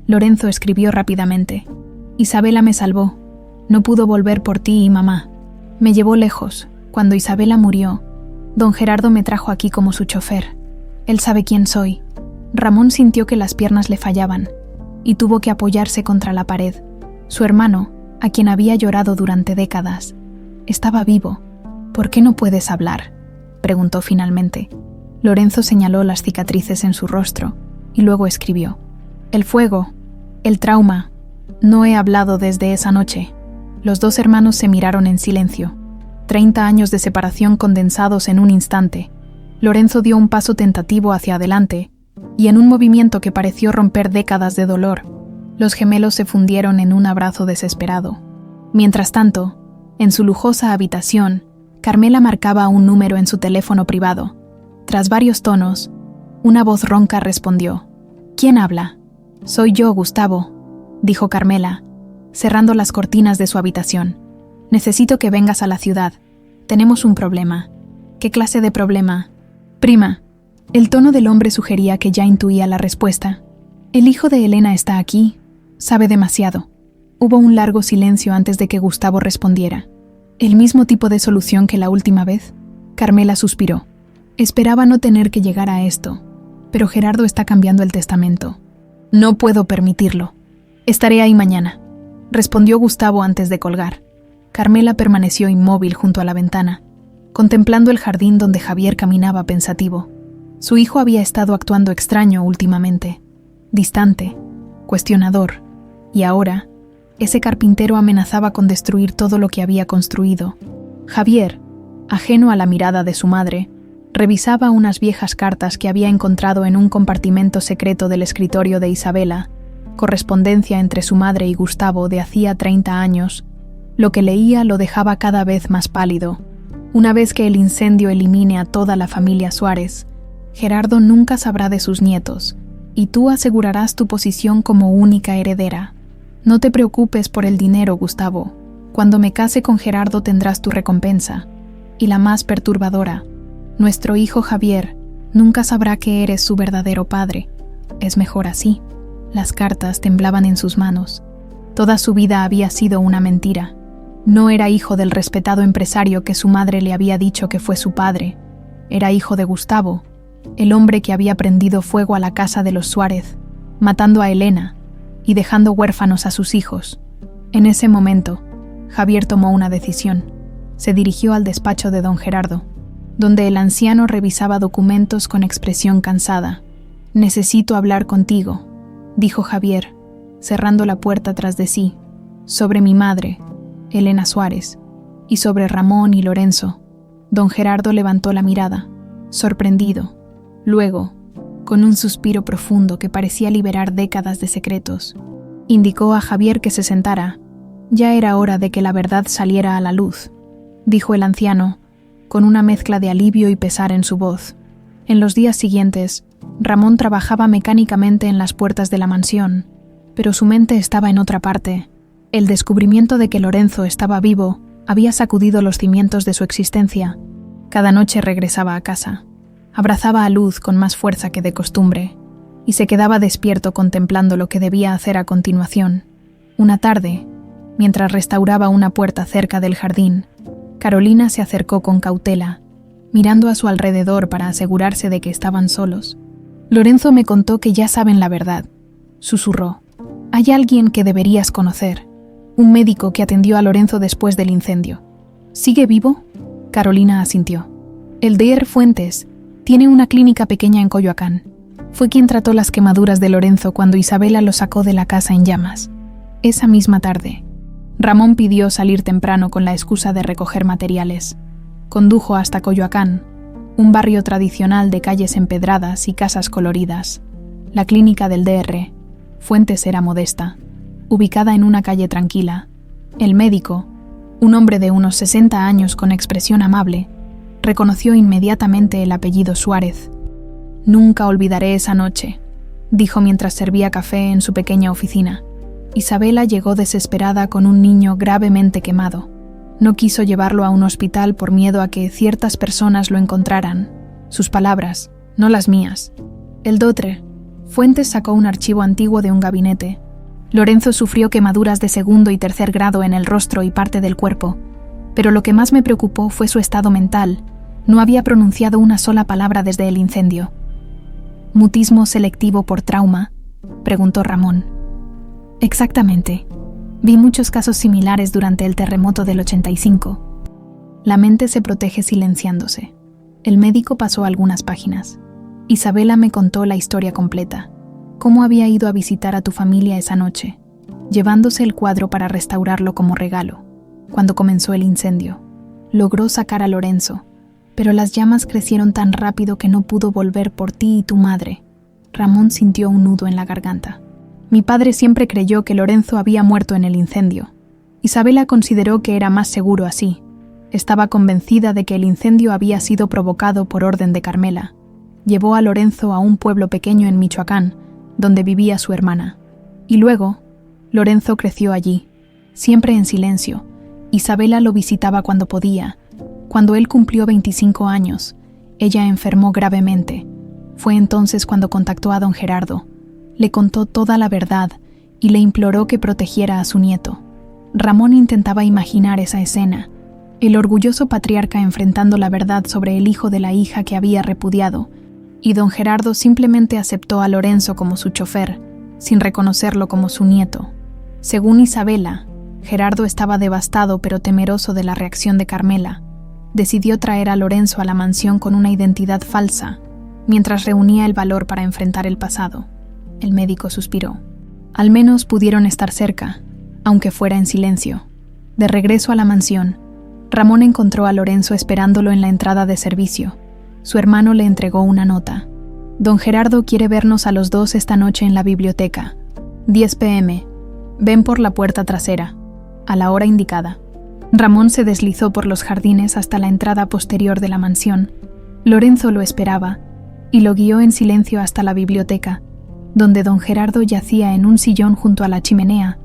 Lorenzo escribió rápidamente. «Isabela me salvó. No pudo volver por ti y mamá. Me llevó lejos. Cuando Isabela murió, don Gerardo me trajo aquí como su chofer. Él sabe quién soy. Ramón sintió que las piernas le fallaban y tuvo que apoyarse contra la pared. Su hermano, a quien había llorado durante décadas, estaba vivo. ¿Por qué no puedes hablar?, preguntó finalmente. Lorenzo señaló las cicatrices en su rostro y luego escribió: el fuego, el trauma, no he hablado desde esa noche. Los dos hermanos se miraron en silencio. 30 años de separación condensados en un instante. Lorenzo dio un paso tentativo hacia adelante y en un movimiento que pareció romper décadas de dolor, los gemelos se fundieron en un abrazo desesperado. Mientras tanto, en su lujosa habitación, Carmela marcaba un número en su teléfono privado. Tras varios tonos, una voz ronca respondió: ¿Quién habla? Soy yo, Gustavo, dijo Carmela, cerrando las cortinas de su habitación. Necesito que vengas a la ciudad. Tenemos un problema. ¿Qué clase de problema? Prima. El tono del hombre sugería que ya intuía la respuesta. El hijo de Elena está aquí. Sabe demasiado. Hubo un largo silencio antes de que Gustavo respondiera. ¿El mismo tipo de solución que la última vez? Carmela suspiró. Esperaba no tener que llegar a esto, pero Gerardo está cambiando el testamento. No puedo permitirlo. Estaré ahí mañana, respondió Gustavo antes de colgar. Carmela permaneció inmóvil junto a la ventana, contemplando el jardín donde Javier caminaba pensativo. Su hijo había estado actuando extraño últimamente, distante, cuestionador, y ahora, ese carpintero amenazaba con destruir todo lo que había construido. Javier, ajeno a la mirada de su madre, revisaba unas viejas cartas que había encontrado en un compartimento secreto del escritorio de Isabela, correspondencia entre su madre y Gustavo de hacía 30 años. Lo que leía lo dejaba cada vez más pálido. Una vez que el incendio elimine a toda la familia Suárez, Gerardo nunca sabrá de sus nietos, y tú asegurarás tu posición como única heredera. No te preocupes por el dinero, Gustavo. Cuando me case con Gerardo tendrás tu recompensa. Y la más perturbadora, nuestro hijo Javier nunca sabrá que eres su verdadero padre. Es mejor así. Las cartas temblaban en sus manos. Toda su vida había sido una mentira. No era hijo del respetado empresario que su madre le había dicho que fue su padre. Era hijo de Gustavo, el hombre que había prendido fuego a la casa de los Suárez, matando a Elena y dejando huérfanos a sus hijos. En ese momento, Javier tomó una decisión. Se dirigió al despacho de don Gerardo, donde el anciano revisaba documentos con expresión cansada. «Necesito hablar contigo», dijo Javier, cerrando la puerta tras de sí, «sobre mi madre, Elena Suárez, y sobre Ramón y Lorenzo». Don Gerardo levantó la mirada, sorprendido. Luego, con un suspiro profundo que parecía liberar décadas de secretos, indicó a Javier que se sentara. «Ya era hora de que la verdad saliera a la luz», dijo el anciano, con una mezcla de alivio y pesar en su voz. En los días siguientes, Ramón trabajaba mecánicamente en las puertas de la mansión, pero su mente estaba en otra parte. El descubrimiento de que Lorenzo estaba vivo había sacudido los cimientos de su existencia. Cada noche regresaba a casa, abrazaba a Luz con más fuerza que de costumbre, y se quedaba despierto contemplando lo que debía hacer a continuación. Una tarde, mientras restauraba una puerta cerca del jardín, Carolina se acercó con cautela, mirando a su alrededor para asegurarse de que estaban solos. «Lorenzo me contó que ya saben la verdad», susurró. «Hay alguien que deberías conocer, un médico que atendió a Lorenzo después del incendio». «¿Sigue vivo?», Carolina asintió. «El Dr. Fuentes tiene una clínica pequeña en Coyoacán. Fue quien trató las quemaduras de Lorenzo cuando Isabela lo sacó de la casa en llamas». Esa misma tarde, Ramón pidió salir temprano con la excusa de recoger materiales. Condujo hasta Coyoacán, un barrio tradicional de calles empedradas y casas coloridas. La clínica del Dr. Fuentes era modesta, ubicada en una calle tranquila. El médico, un hombre de unos 60 años con expresión amable, reconoció inmediatamente el apellido Suárez. «Nunca olvidaré esa noche», dijo mientras servía café en su pequeña oficina. Isabela llegó desesperada con un niño gravemente quemado. No quiso llevarlo a un hospital por miedo a que ciertas personas lo encontraran. Sus palabras, no las mías. El Dr. Fuentes sacó un archivo antiguo de un gabinete. Lorenzo sufrió quemaduras de 2º y 3er grado en el rostro y parte del cuerpo, pero lo que más me preocupó fue su estado mental. No había pronunciado una sola palabra desde el incendio. ¿Mutismo selectivo por trauma?, preguntó Ramón. Exactamente. Vi muchos casos similares durante el terremoto del 85. La mente se protege silenciándose. El médico pasó algunas páginas. Isabela me contó la historia completa. Cómo había ido a visitar a tu familia esa noche, llevándose el cuadro para restaurarlo como regalo. Cuando comenzó el incendio, logró sacar a Lorenzo, pero las llamas crecieron tan rápido que no pudo volver por ti y tu madre. Ramón sintió un nudo en la garganta. Mi padre siempre creyó que Lorenzo había muerto en el incendio. Isabela consideró que era más seguro así. Estaba convencida de que el incendio había sido provocado por orden de Carmela. Llevó a Lorenzo a un pueblo pequeño en Michoacán, donde vivía su hermana. Y luego, Lorenzo creció allí, siempre en silencio. Isabela lo visitaba cuando podía. Cuando él cumplió 25 años, ella enfermó gravemente. Fue entonces cuando contactó a don Gerardo. Le contó toda la verdad y le imploró que protegiera a su nieto. Ramón intentaba imaginar esa escena, el orgulloso patriarca enfrentando la verdad sobre el hijo de la hija que había repudiado, y don Gerardo simplemente aceptó a Lorenzo como su chofer, sin reconocerlo como su nieto. Según Isabela, Gerardo estaba devastado pero temeroso de la reacción de Carmela. Decidió traer a Lorenzo a la mansión con una identidad falsa, mientras reunía el valor para enfrentar el pasado. El médico suspiró. Al menos pudieron estar cerca, aunque fuera en silencio. De regreso a la mansión, Ramón encontró a Lorenzo esperándolo en la entrada de servicio. Su hermano le entregó una nota. Don Gerardo quiere vernos a los dos esta noche en la biblioteca. 10 p.m. Ven por la puerta trasera, a la hora indicada. Ramón se deslizó por los jardines hasta la entrada posterior de la mansión. Lorenzo lo esperaba y lo guió en silencio hasta la biblioteca, donde don Gerardo yacía en un sillón junto a la chimenea,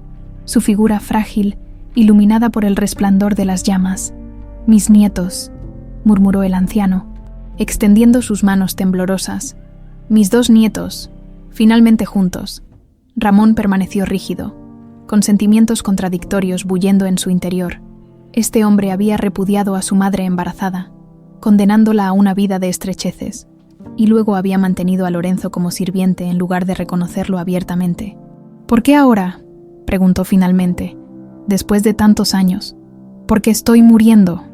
su figura frágil, iluminada por el resplandor de las llamas. «Mis nietos», murmuró el anciano, extendiendo sus manos temblorosas. «Mis 2 nietos, finalmente juntos». Ramón permaneció rígido, con sentimientos contradictorios bullendo en su interior. Este hombre había repudiado a su madre embarazada, condenándola a una vida de estrecheces, y luego había mantenido a Lorenzo como sirviente en lugar de reconocerlo abiertamente. «¿Por qué ahora?», preguntó finalmente, «después de tantos años». «Porque estoy muriendo»,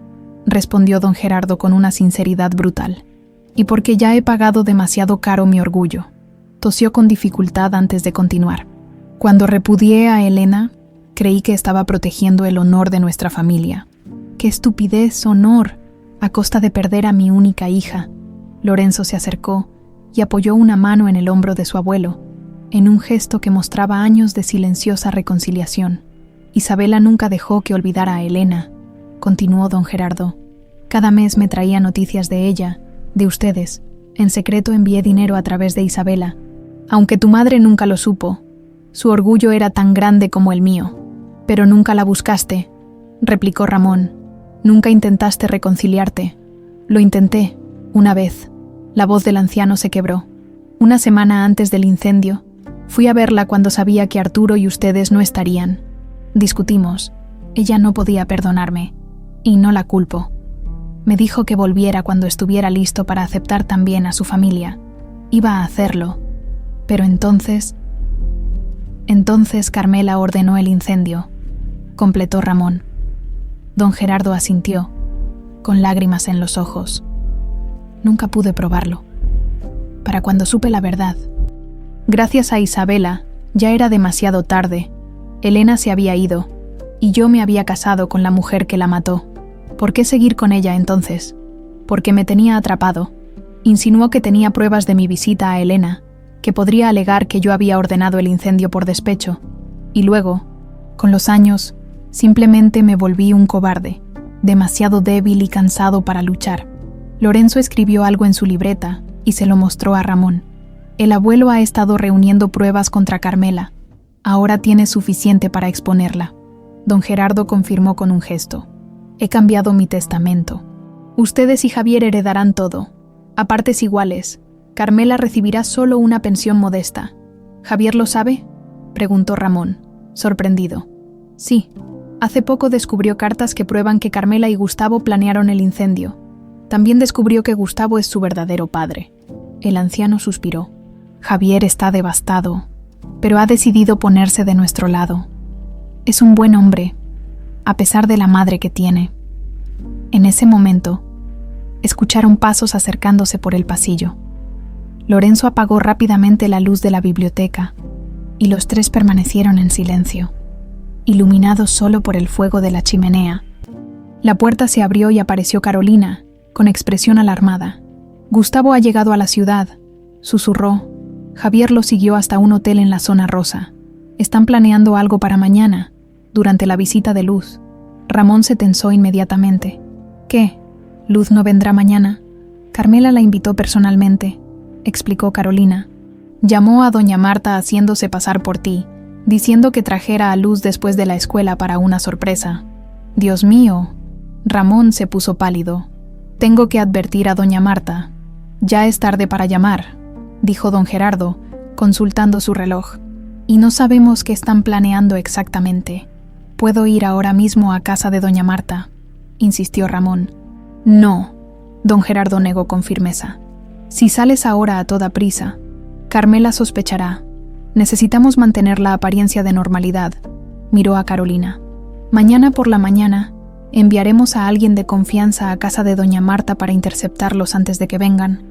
respondió don Gerardo con una sinceridad brutal. «Y porque ya he pagado demasiado caro mi orgullo». Tosió con dificultad antes de continuar. «Cuando repudié a Elena, creí que estaba protegiendo el honor de nuestra familia. ¡Qué estupidez, honor! A costa de perder a mi única hija». Lorenzo se acercó y apoyó una mano en el hombro de su abuelo, en un gesto que mostraba años de silenciosa reconciliación. «Isabela nunca dejó que olvidara a Elena», continuó don Gerardo. «Cada mes me traía noticias de ella, de ustedes. En secreto envié dinero a través de Isabela. Aunque tu madre nunca lo supo, su orgullo era tan grande como el mío. Pero nunca la buscaste», replicó Ramón. «Nunca intentaste reconciliarte». «Lo intenté, una vez». La voz del anciano se quebró. «Una semana antes del incendio, fui a verla cuando sabía que Arturo y ustedes no estarían. Discutimos. Ella no podía perdonarme, y no la culpo. Me dijo que volviera cuando estuviera listo para aceptar también a su familia. Iba a hacerlo. Pero entonces Carmela ordenó el incendio», completó Ramón. Don Gerardo asintió, con lágrimas en los ojos. «Nunca pude probarlo. Para cuando supe la verdad. Gracias a Isabela, ya era demasiado tarde. Elena se había ido, y yo me había casado con la mujer que la mató. ¿Por qué seguir con ella entonces? Porque me tenía atrapado. Insinuó que tenía pruebas de mi visita a Elena, que podría alegar que yo había ordenado el incendio por despecho. Y luego, con los años, simplemente me volví un cobarde, demasiado débil y cansado para luchar». Lorenzo escribió algo en su libreta y se lo mostró a Ramón. «El abuelo ha estado reuniendo pruebas contra Carmela. Ahora tiene suficiente para exponerla». Don Gerardo confirmó con un gesto. «He cambiado mi testamento. Ustedes y Javier heredarán todo, a partes iguales. Carmela recibirá solo una pensión modesta». «¿Javier lo sabe?», preguntó Ramón, sorprendido. «Sí. Hace poco descubrió cartas que prueban que Carmela y Gustavo planearon el incendio. También descubrió que Gustavo es su verdadero padre». El anciano suspiró. Javier está devastado, pero ha decidido ponerse de nuestro lado. Es un buen hombre, a pesar de la madre que tiene. En ese momento, escucharon pasos acercándose por el pasillo. Lorenzo apagó rápidamente la luz de la biblioteca y los tres permanecieron en silencio, iluminados solo por el fuego de la chimenea. La puerta se abrió y apareció Carolina, con expresión alarmada. Gustavo ha llegado a la ciudad, susurró. Javier lo siguió hasta un hotel en la zona rosa. Están planeando algo para mañana, durante la visita de Luz. Ramón se tensó inmediatamente. ¿Qué? ¿Luz no vendrá mañana? Carmela la invitó personalmente, explicó Carolina. Llamó a doña Marta haciéndose pasar por ti, diciendo que trajera a Luz después de la escuela para una sorpresa. Dios mío. Ramón se puso pálido. Tengo que advertir a doña Marta. Ya es tarde para llamar, dijo don Gerardo, consultando su reloj. Y no sabemos qué están planeando exactamente. ¿Puedo ir ahora mismo a casa de doña Marta?, insistió Ramón. No, don Gerardo negó con firmeza. Si sales ahora a toda prisa, Carmela sospechará. Necesitamos mantener la apariencia de normalidad, miró a Carolina. Mañana por la mañana, enviaremos a alguien de confianza a casa de doña Marta para interceptarlos antes de que vengan.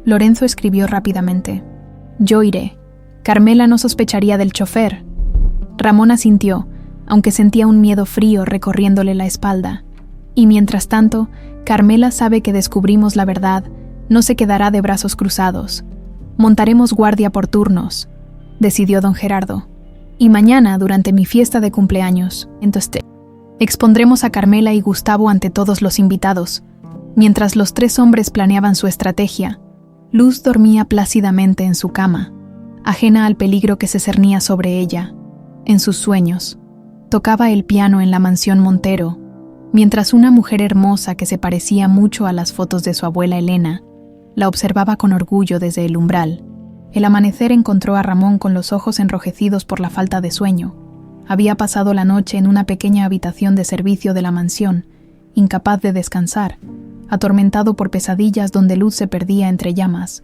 Lorenzo escribió rápidamente. Yo iré. Carmela no sospecharía del chofer. Ramón asintió, aunque sentía un miedo frío recorriéndole la espalda. Y mientras tanto, Carmela sabe que descubrimos la verdad, no se quedará de brazos cruzados. Montaremos guardia por turnos, decidió don Gerardo. Y mañana, durante mi fiesta de cumpleaños, entonces, expondremos a Carmela y Gustavo ante todos los invitados. Mientras los tres hombres planeaban su estrategia, Luz dormía plácidamente en su cama, ajena al peligro que se cernía sobre ella. En sus sueños, tocaba el piano en la mansión Montero, mientras una mujer hermosa que se parecía mucho a las fotos de su abuela Elena, la observaba con orgullo desde el umbral. El amanecer encontró a Ramón con los ojos enrojecidos por la falta de sueño. Había pasado la noche en una pequeña habitación de servicio de la mansión, incapaz de descansar, atormentado por pesadillas donde Luz se perdía entre llamas.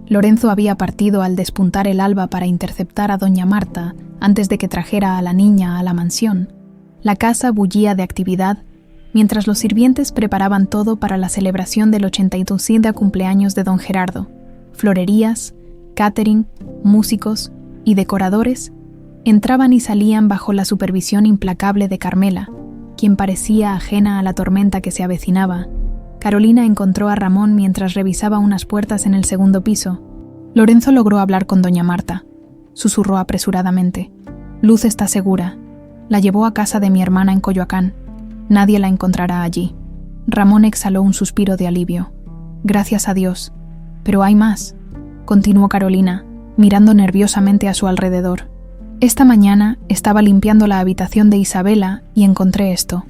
Lorenzo había partido al despuntar el alba para interceptar a doña Marta antes de que trajera a la niña a la mansión. La casa bullía de actividad, mientras los sirvientes preparaban todo para la celebración del 82º cumpleaños de don Gerardo. Florerías, catering, músicos y decoradores entraban y salían bajo la supervisión implacable de Carmela, quien parecía ajena a la tormenta que se avecinaba. Carolina encontró a Ramón mientras revisaba unas puertas en el segundo piso. Lorenzo logró hablar con doña Marta. Susurró apresuradamente. Luz está segura. La llevó a casa de mi hermana en Coyoacán. Nadie la encontrará allí. Ramón exhaló un suspiro de alivio. Gracias a Dios. Pero hay más, continuó Carolina, mirando nerviosamente a su alrededor. Esta mañana estaba limpiando la habitación de Isabela y encontré esto.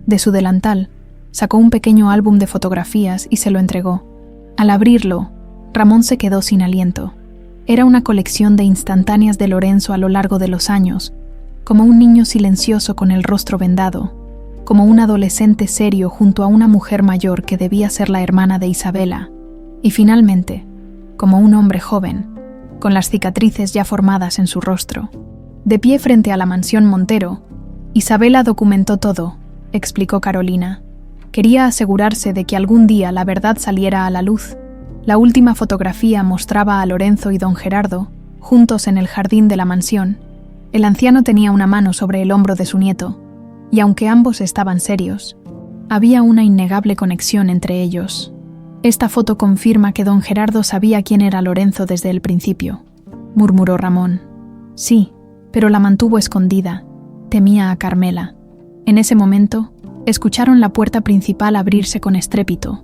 De su delantal, sacó un pequeño álbum de fotografías y se lo entregó. Al abrirlo, Ramón se quedó sin aliento. Era una colección de instantáneas de Lorenzo a lo largo de los años, como un niño silencioso con el rostro vendado, como un adolescente serio junto a una mujer mayor que debía ser la hermana de Isabela, y finalmente, como un hombre joven, con las cicatrices ya formadas en su rostro. De pie frente a la mansión Montero, Isabela documentó todo, explicó Carolina. Quería asegurarse de que algún día la verdad saliera a la luz. La última fotografía mostraba a Lorenzo y don Gerardo, juntos en el jardín de la mansión. El anciano tenía una mano sobre el hombro de su nieto, y aunque ambos estaban serios, había una innegable conexión entre ellos. Esta foto confirma que don Gerardo sabía quién era Lorenzo desde el principio, murmuró Ramón. Sí, pero la mantuvo escondida. Temía a Carmela. En ese momento, escucharon la puerta principal abrirse con estrépito.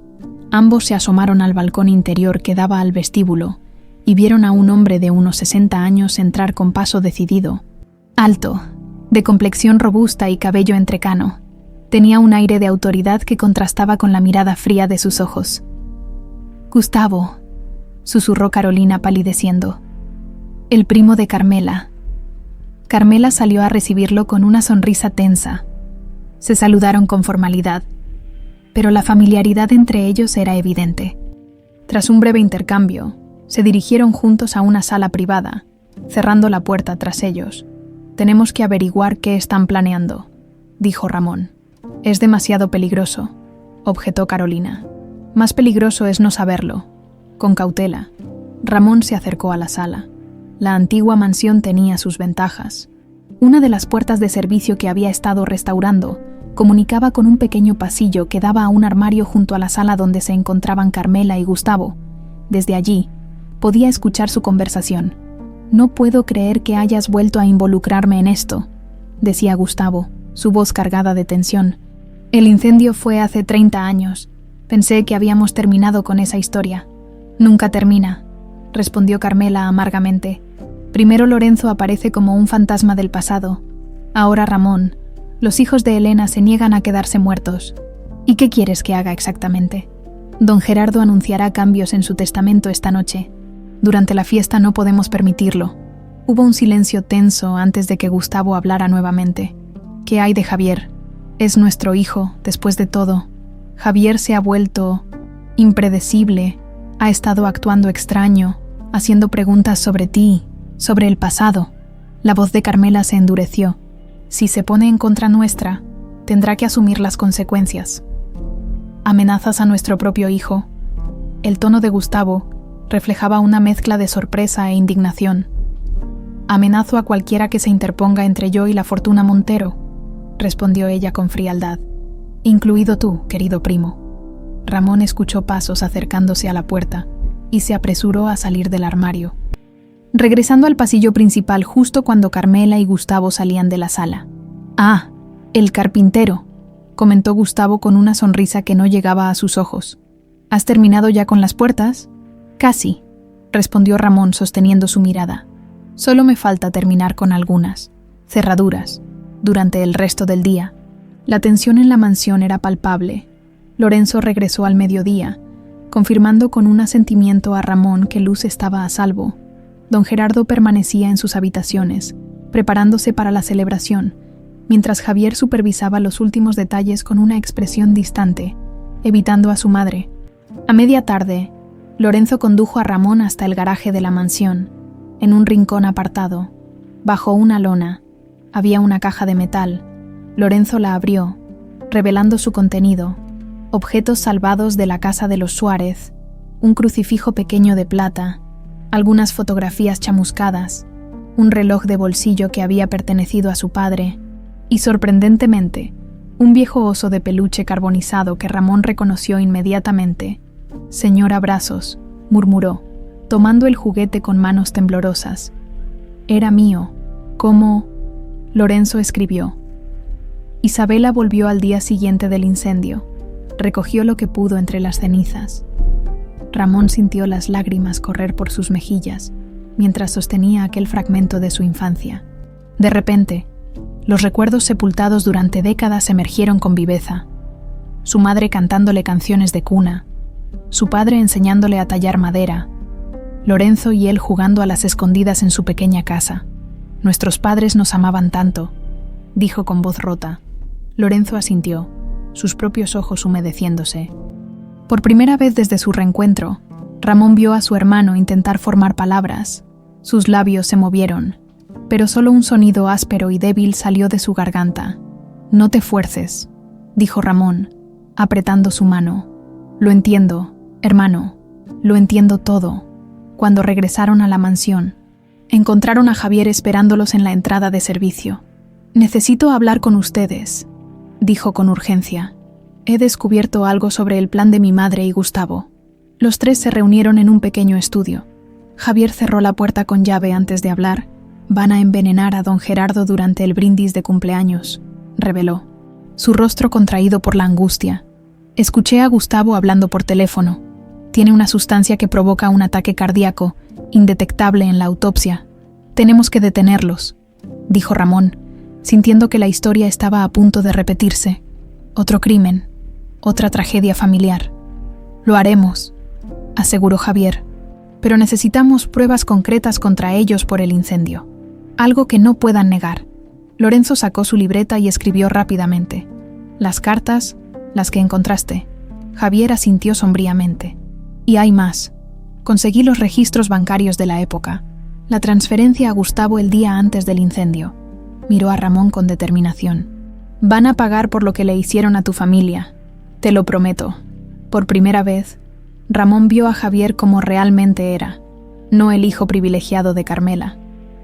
Ambos se asomaron al balcón interior que daba al vestíbulo y vieron a un hombre de unos 60 años entrar con paso decidido. Alto, de complexión robusta y cabello entrecano. Tenía un aire de autoridad que contrastaba con la mirada fría de sus ojos. «Gustavo», susurró Carolina palideciendo. «El primo de Carmela». Carmela salió a recibirlo con una sonrisa tensa. Se saludaron con formalidad, pero la familiaridad entre ellos era evidente. Tras un breve intercambio, Se dirigieron juntos a una sala privada, cerrando la puerta tras ellos. «Tenemos que averiguar qué están planeando», dijo Ramón. «Es demasiado peligroso», objetó Carolina. «Más peligroso es no saberlo». Con cautela, Ramón se acercó a la sala. La antigua mansión tenía sus ventajas. Una de las puertas de servicio que había estado restaurando comunicaba con un pequeño pasillo que daba a un armario junto a la sala donde se encontraban Carmela y Gustavo. Desde allí, podía escuchar su conversación. «No puedo creer que hayas vuelto a involucrarme en esto», decía Gustavo, su voz cargada de tensión. «El incendio fue hace 30 años. Pensé que habíamos terminado con esa historia». «Nunca termina», respondió Carmela amargamente. «Primero Lorenzo aparece como un fantasma del pasado. Ahora Ramón. Los hijos de Elena se niegan a quedarse muertos. ¿Y qué quieres que haga exactamente? Don Gerardo anunciará cambios en su testamento esta noche. Durante la fiesta no podemos permitirlo». Hubo un silencio tenso antes de que Gustavo hablara nuevamente. «¿Qué hay de Javier? Es nuestro hijo, después de todo. Javier se ha vuelto impredecible, ha estado actuando extraño, haciendo preguntas sobre ti, sobre el pasado». La voz de Carmela se endureció. «Si se pone en contra nuestra, tendrá que asumir las consecuencias». «¿Amenazas a nuestro propio hijo?» El tono de Gustavo reflejaba una mezcla de sorpresa e indignación. «Amenazo a cualquiera que se interponga entre yo y la fortuna Montero», respondió ella con frialdad. «Incluido tú, querido primo». Ramón escuchó pasos acercándose a la puerta y se apresuró a salir del armario, regresando al pasillo principal justo cuando Carmela y Gustavo salían de la sala. «Ah, el carpintero», comentó Gustavo con una sonrisa que no llegaba a sus ojos. «¿Has terminado ya con las puertas?» «Casi», respondió Ramón sosteniendo su mirada. «Solo me falta terminar con algunas cerraduras durante el resto del día». La tensión en la mansión era palpable. Lorenzo regresó al mediodía, confirmando con un asentimiento a Ramón que Luz estaba a salvo. Don Gerardo permanecía en sus habitaciones, preparándose para la celebración, mientras Javier supervisaba los últimos detalles con una expresión distante, evitando a su madre. A media tarde, Lorenzo condujo a Ramón hasta el garaje de la mansión. En un rincón apartado, bajo una lona, había una caja de metal. Lorenzo la abrió, revelando su contenido: objetos salvados de la casa de los Suárez, un crucifijo pequeño de plata, algunas fotografías chamuscadas, un reloj de bolsillo que había pertenecido a su padre y, sorprendentemente, un viejo oso de peluche carbonizado que Ramón reconoció inmediatamente. «Señor Abrazos», murmuró, tomando el juguete con manos temblorosas. «Era mío. ¿Cómo?» Lorenzo escribió. Isabela volvió al día siguiente del incendio. Recogió lo que pudo entre las cenizas. Ramón sintió las lágrimas correr por sus mejillas mientras sostenía aquel fragmento de su infancia. De repente, los recuerdos sepultados durante décadas emergieron con viveza. Su madre cantándole canciones de cuna, su padre enseñándole a tallar madera, Lorenzo y él jugando a las escondidas en su pequeña casa. «Nuestros padres nos amaban tanto», dijo con voz rota. Lorenzo asintió, sus propios ojos humedeciéndose. Por primera vez desde su reencuentro, Ramón vio a su hermano intentar formar palabras. Sus labios se movieron, pero solo un sonido áspero y débil salió de su garganta. «No te fuerces», dijo Ramón, apretando su mano. «Lo entiendo, hermano, lo entiendo todo». Cuando regresaron a la mansión, encontraron a Javier esperándolos en la entrada de servicio. «Necesito hablar con ustedes», dijo con urgencia. «He descubierto algo sobre el plan de mi madre y Gustavo». Los tres se reunieron en un pequeño estudio. Javier cerró la puerta con llave antes de hablar. «Van a envenenar a don Gerardo durante el brindis de cumpleaños», reveló, su rostro contraído por la angustia. «Escuché a Gustavo hablando por teléfono. Tiene una sustancia que provoca un ataque cardíaco, indetectable en la autopsia. Tenemos que detenerlos», dijo Ramón, sintiendo que la historia estaba a punto de repetirse. «Otro crimen, otra tragedia familiar». «Lo haremos», aseguró Javier, «pero necesitamos pruebas concretas contra ellos por el incendio. Algo que no puedan negar». Lorenzo sacó su libreta y escribió rápidamente. «Las cartas, las que encontraste». Javier asintió sombríamente. «Y hay más. Conseguí los registros bancarios de la época. La transferencia a Gustavo el día antes del incendio. Miró a Ramón con determinación. Van a pagar por lo que le hicieron a tu familia. Te lo prometo. Por primera vez, Ramón vio a Javier como realmente era. No el hijo privilegiado de Carmela,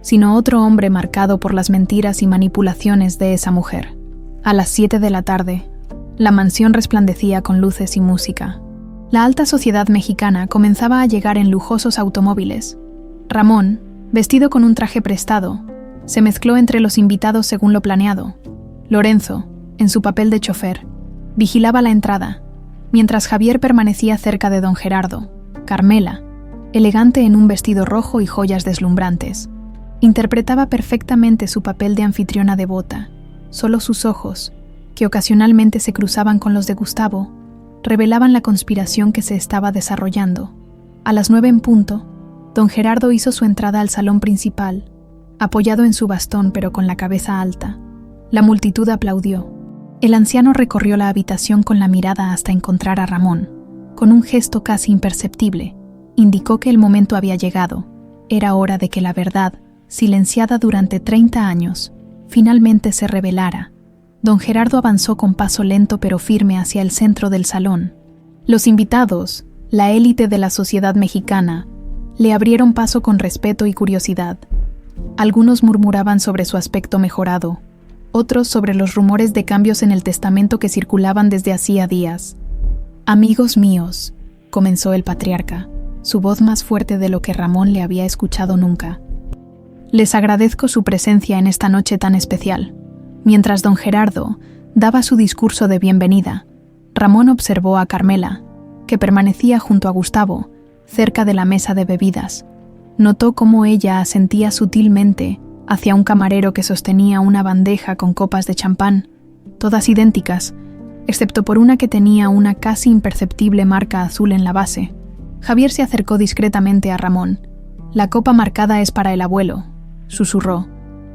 sino otro hombre marcado por las mentiras y manipulaciones de esa mujer. A las 7 de la tarde, la mansión resplandecía con luces y música. La alta sociedad mexicana comenzaba a llegar en lujosos automóviles. Ramón, vestido con un traje prestado, se mezcló entre los invitados según lo planeado. Lorenzo, en su papel de chofer, vigilaba la entrada, mientras Javier permanecía cerca de don Gerardo. Carmela, elegante en un vestido rojo y joyas deslumbrantes, interpretaba perfectamente su papel de anfitriona devota. Solo sus ojos, que ocasionalmente se cruzaban con los de Gustavo, revelaban la conspiración que se estaba desarrollando. A las 9 en punto, don Gerardo hizo su entrada al salón principal, apoyado en su bastón pero con la cabeza alta. La multitud aplaudió. El anciano recorrió la habitación con la mirada hasta encontrar a Ramón. Con un gesto casi imperceptible, indicó que el momento había llegado. Era hora de que la verdad, silenciada durante 30 años, finalmente se revelara. Don Gerardo avanzó con paso lento pero firme hacia el centro del salón. Los invitados, la élite de la sociedad mexicana, le abrieron paso con respeto y curiosidad. Algunos murmuraban sobre su aspecto mejorado, otros sobre los rumores de cambios en el testamento que circulaban desde hacía días. «Amigos míos», comenzó el patriarca, su voz más fuerte de lo que Ramón le había escuchado nunca. «Les agradezco su presencia en esta noche tan especial». Mientras don Gerardo daba su discurso de bienvenida, Ramón observó a Carmela, que permanecía junto a Gustavo, cerca de la mesa de bebidas. Notó cómo ella asentía sutilmente hacia un camarero que sostenía una bandeja con copas de champán, todas idénticas, excepto por una que tenía una casi imperceptible marca azul en la base. Javier se acercó discretamente a Ramón. «La copa marcada es para el abuelo», susurró.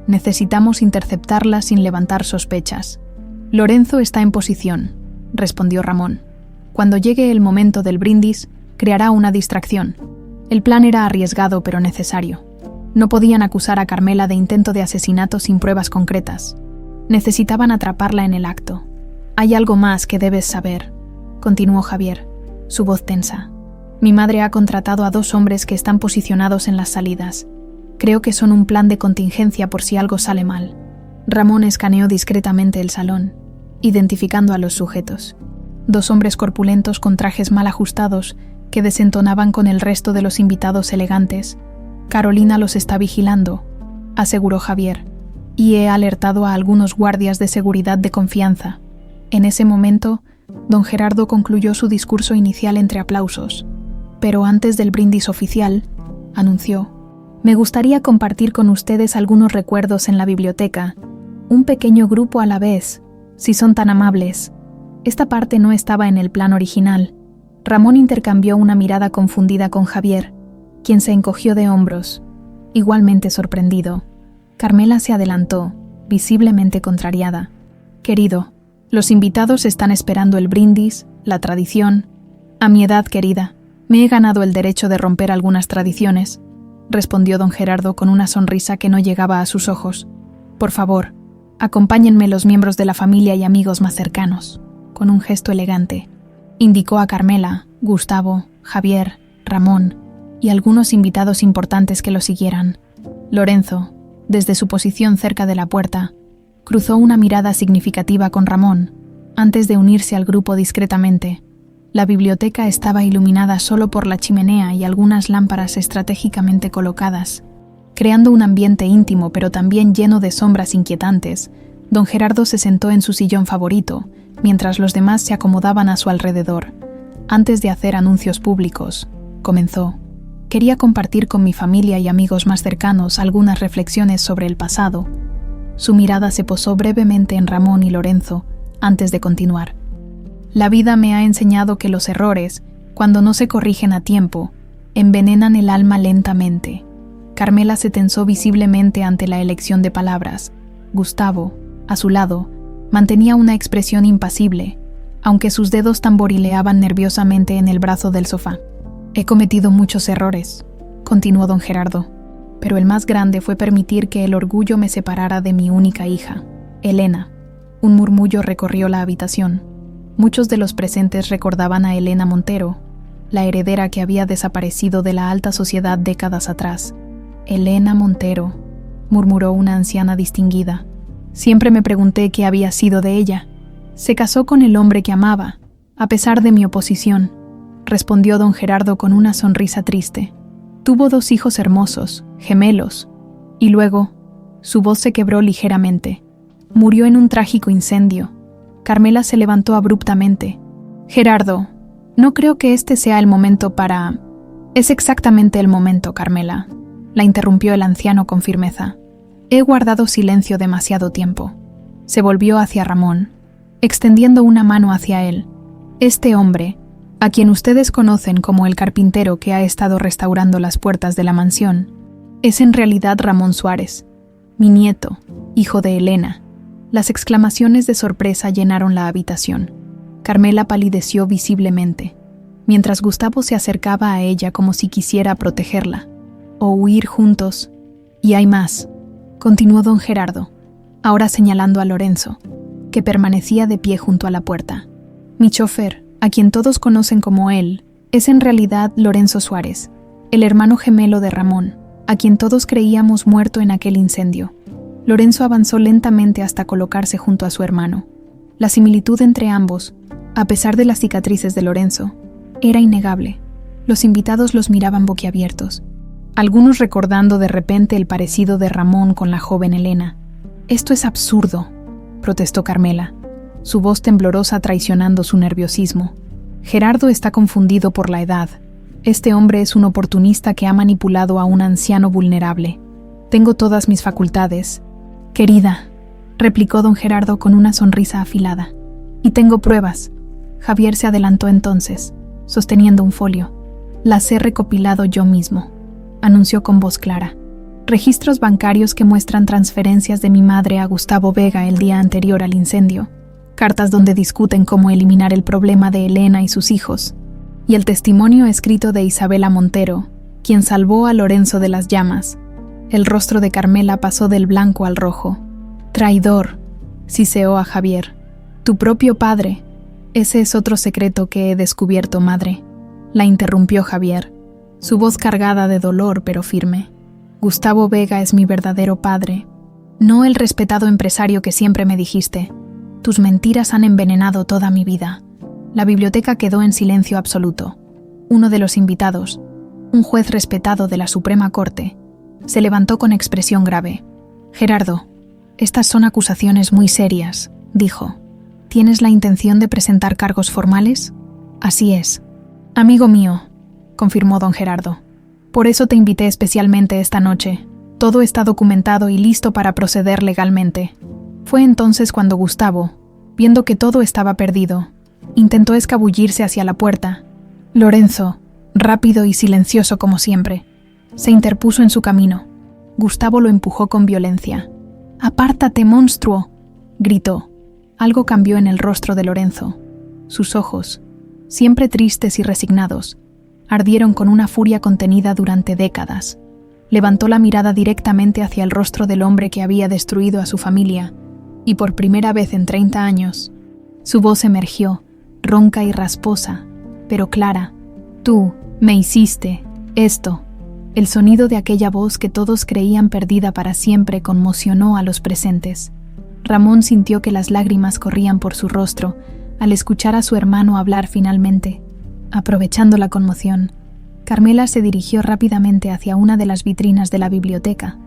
«Necesitamos interceptarla sin levantar sospechas». «Lorenzo está en posición», respondió Ramón. «Cuando llegue el momento del brindis, creará una distracción». El plan era arriesgado pero necesario. No podían acusar a Carmela de intento de asesinato sin pruebas concretas. Necesitaban atraparla en el acto. «Hay algo más que debes saber», continuó Javier, su voz tensa. «Mi madre ha contratado a 2 hombres que están posicionados en las salidas. Creo que son un plan de contingencia por si algo sale mal». Ramón escaneó discretamente el salón, identificando a los sujetos. 2 hombres corpulentos con trajes mal ajustados que desentonaban con el resto de los invitados elegantes. «Carolina los está vigilando», aseguró Javier, «y he alertado a algunos guardias de seguridad de confianza». En ese momento, don Gerardo concluyó su discurso inicial entre aplausos. Pero antes del brindis oficial, anunció: «Me gustaría compartir con ustedes algunos recuerdos en la biblioteca, un pequeño grupo a la vez, si son tan amables». Esta parte no estaba en el plan original. Ramón intercambió una mirada confundida con Javier, quien se encogió de hombros, igualmente sorprendido. Carmela se adelantó, visiblemente contrariada. «Querido, los invitados están esperando el brindis, la tradición. A mi edad, querida, me he ganado el derecho de romper algunas tradiciones», respondió don Gerardo con una sonrisa que no llegaba a sus ojos. «Por favor, acompáñenme los miembros de la familia y amigos más cercanos». Con un gesto elegante, indicó a Carmela, Gustavo, Javier, Ramón y algunos invitados importantes que lo siguieran. Lorenzo, desde su posición cerca de la puerta, cruzó una mirada significativa con Ramón, antes de unirse al grupo discretamente. La biblioteca estaba iluminada solo por la chimenea y algunas lámparas estratégicamente colocadas, creando un ambiente íntimo pero también lleno de sombras inquietantes. Don Gerardo se sentó en su sillón favorito, mientras los demás se acomodaban a su alrededor. «Antes de hacer anuncios públicos», comenzó, «quería compartir con mi familia y amigos más cercanos algunas reflexiones sobre el pasado». Su mirada se posó brevemente en Ramón y Lorenzo, antes de continuar. «La vida me ha enseñado que los errores, cuando no se corrigen a tiempo, envenenan el alma lentamente». Carmela se tensó visiblemente ante la elección de palabras. Gustavo, a su lado, mantenía una expresión impasible, aunque sus dedos tamborileaban nerviosamente en el brazo del sofá. He cometido muchos errores, continuó don Gerardo, pero el más grande fue permitir que el orgullo me separara de mi única hija, Elena. Un murmullo recorrió la habitación. Muchos de los presentes recordaban a Elena Montero, la heredera que había desaparecido de la alta sociedad décadas atrás. Elena Montero, murmuró una anciana distinguida. Siempre me pregunté qué había sido de ella. Se casó con el hombre que amaba, a pesar de mi oposición, respondió don Gerardo con una sonrisa triste. Tuvo 2 hijos hermosos, gemelos, y luego, su voz se quebró ligeramente. Murió en un trágico incendio. Carmela se levantó abruptamente. Gerardo, no creo que este sea el momento para... Es exactamente el momento, Carmela, la interrumpió el anciano con firmeza. He guardado silencio demasiado tiempo. Se volvió hacia Ramón, extendiendo una mano hacia él. Este hombre, a quien ustedes conocen como el carpintero que ha estado restaurando las puertas de la mansión, es en realidad Ramón Suárez, mi nieto, hijo de Elena. Las exclamaciones de sorpresa llenaron la habitación. Carmela palideció visiblemente, mientras Gustavo se acercaba a ella como si quisiera protegerla, o huir juntos. Y hay más, continuó don Gerardo, ahora señalando a Lorenzo, que permanecía de pie junto a la puerta. Mi chofer, a quien todos conocen como él, es en realidad Lorenzo Suárez, el hermano gemelo de Ramón, a quien todos creíamos muerto en aquel incendio. Lorenzo avanzó lentamente hasta colocarse junto a su hermano. La similitud entre ambos, a pesar de las cicatrices de Lorenzo, era innegable. Los invitados los miraban boquiabiertos, algunos recordando de repente el parecido de Ramón con la joven Elena. «Esto es absurdo», protestó Carmela, su voz temblorosa traicionando su nerviosismo. «Gerardo está confundido por la edad. Este hombre es un oportunista que ha manipulado a un anciano vulnerable. Tengo todas mis facultades». «Querida», replicó don Gerardo con una sonrisa afilada. «Y tengo pruebas». Javier se adelantó entonces, sosteniendo un folio. «Las he recopilado yo mismo», anunció con voz clara. «Registros bancarios que muestran transferencias de mi madre a Gustavo Vega el día anterior al incendio, cartas donde discuten cómo eliminar el problema de Elena y sus hijos, y el testimonio escrito de Isabela Montero, quien salvó a Lorenzo de las llamas». El rostro de Carmela pasó del blanco al rojo. «Traidor», siseó a Javier. «Tu propio padre». «Ese es otro secreto que he descubierto, madre», la interrumpió Javier, su voz cargada de dolor pero firme. «Gustavo Vega es mi verdadero padre, no el respetado empresario que siempre me dijiste. Tus mentiras han envenenado toda mi vida». La biblioteca quedó en silencio absoluto. Uno de los invitados, un juez respetado de la Suprema Corte, se levantó con expresión grave. «Gerardo, estas son acusaciones muy serias», dijo. «¿Tienes la intención de presentar cargos formales?» «Así es». «Amigo mío», confirmó don Gerardo. «Por eso te invité especialmente esta noche. Todo está documentado y listo para proceder legalmente». Fue entonces cuando Gustavo, viendo que todo estaba perdido, intentó escabullirse hacia la puerta. Lorenzo, rápido y silencioso como siempre, se interpuso en su camino. Gustavo lo empujó con violencia. «¡Apártate, monstruo!», gritó. Algo cambió en el rostro de Lorenzo. Sus ojos, siempre tristes y resignados, ardieron con una furia contenida durante décadas. Levantó la mirada directamente hacia el rostro del hombre que había destruido a su familia, y por primera vez en 30 años, su voz emergió, ronca y rasposa, pero clara. «Tú me hiciste esto». El sonido de aquella voz que todos creían perdida para siempre conmocionó a los presentes. Ramón sintió que las lágrimas corrían por su rostro al escuchar a su hermano hablar finalmente. Aprovechando la conmoción, Carmela se dirigió rápidamente hacia una de las vitrinas de la biblioteca.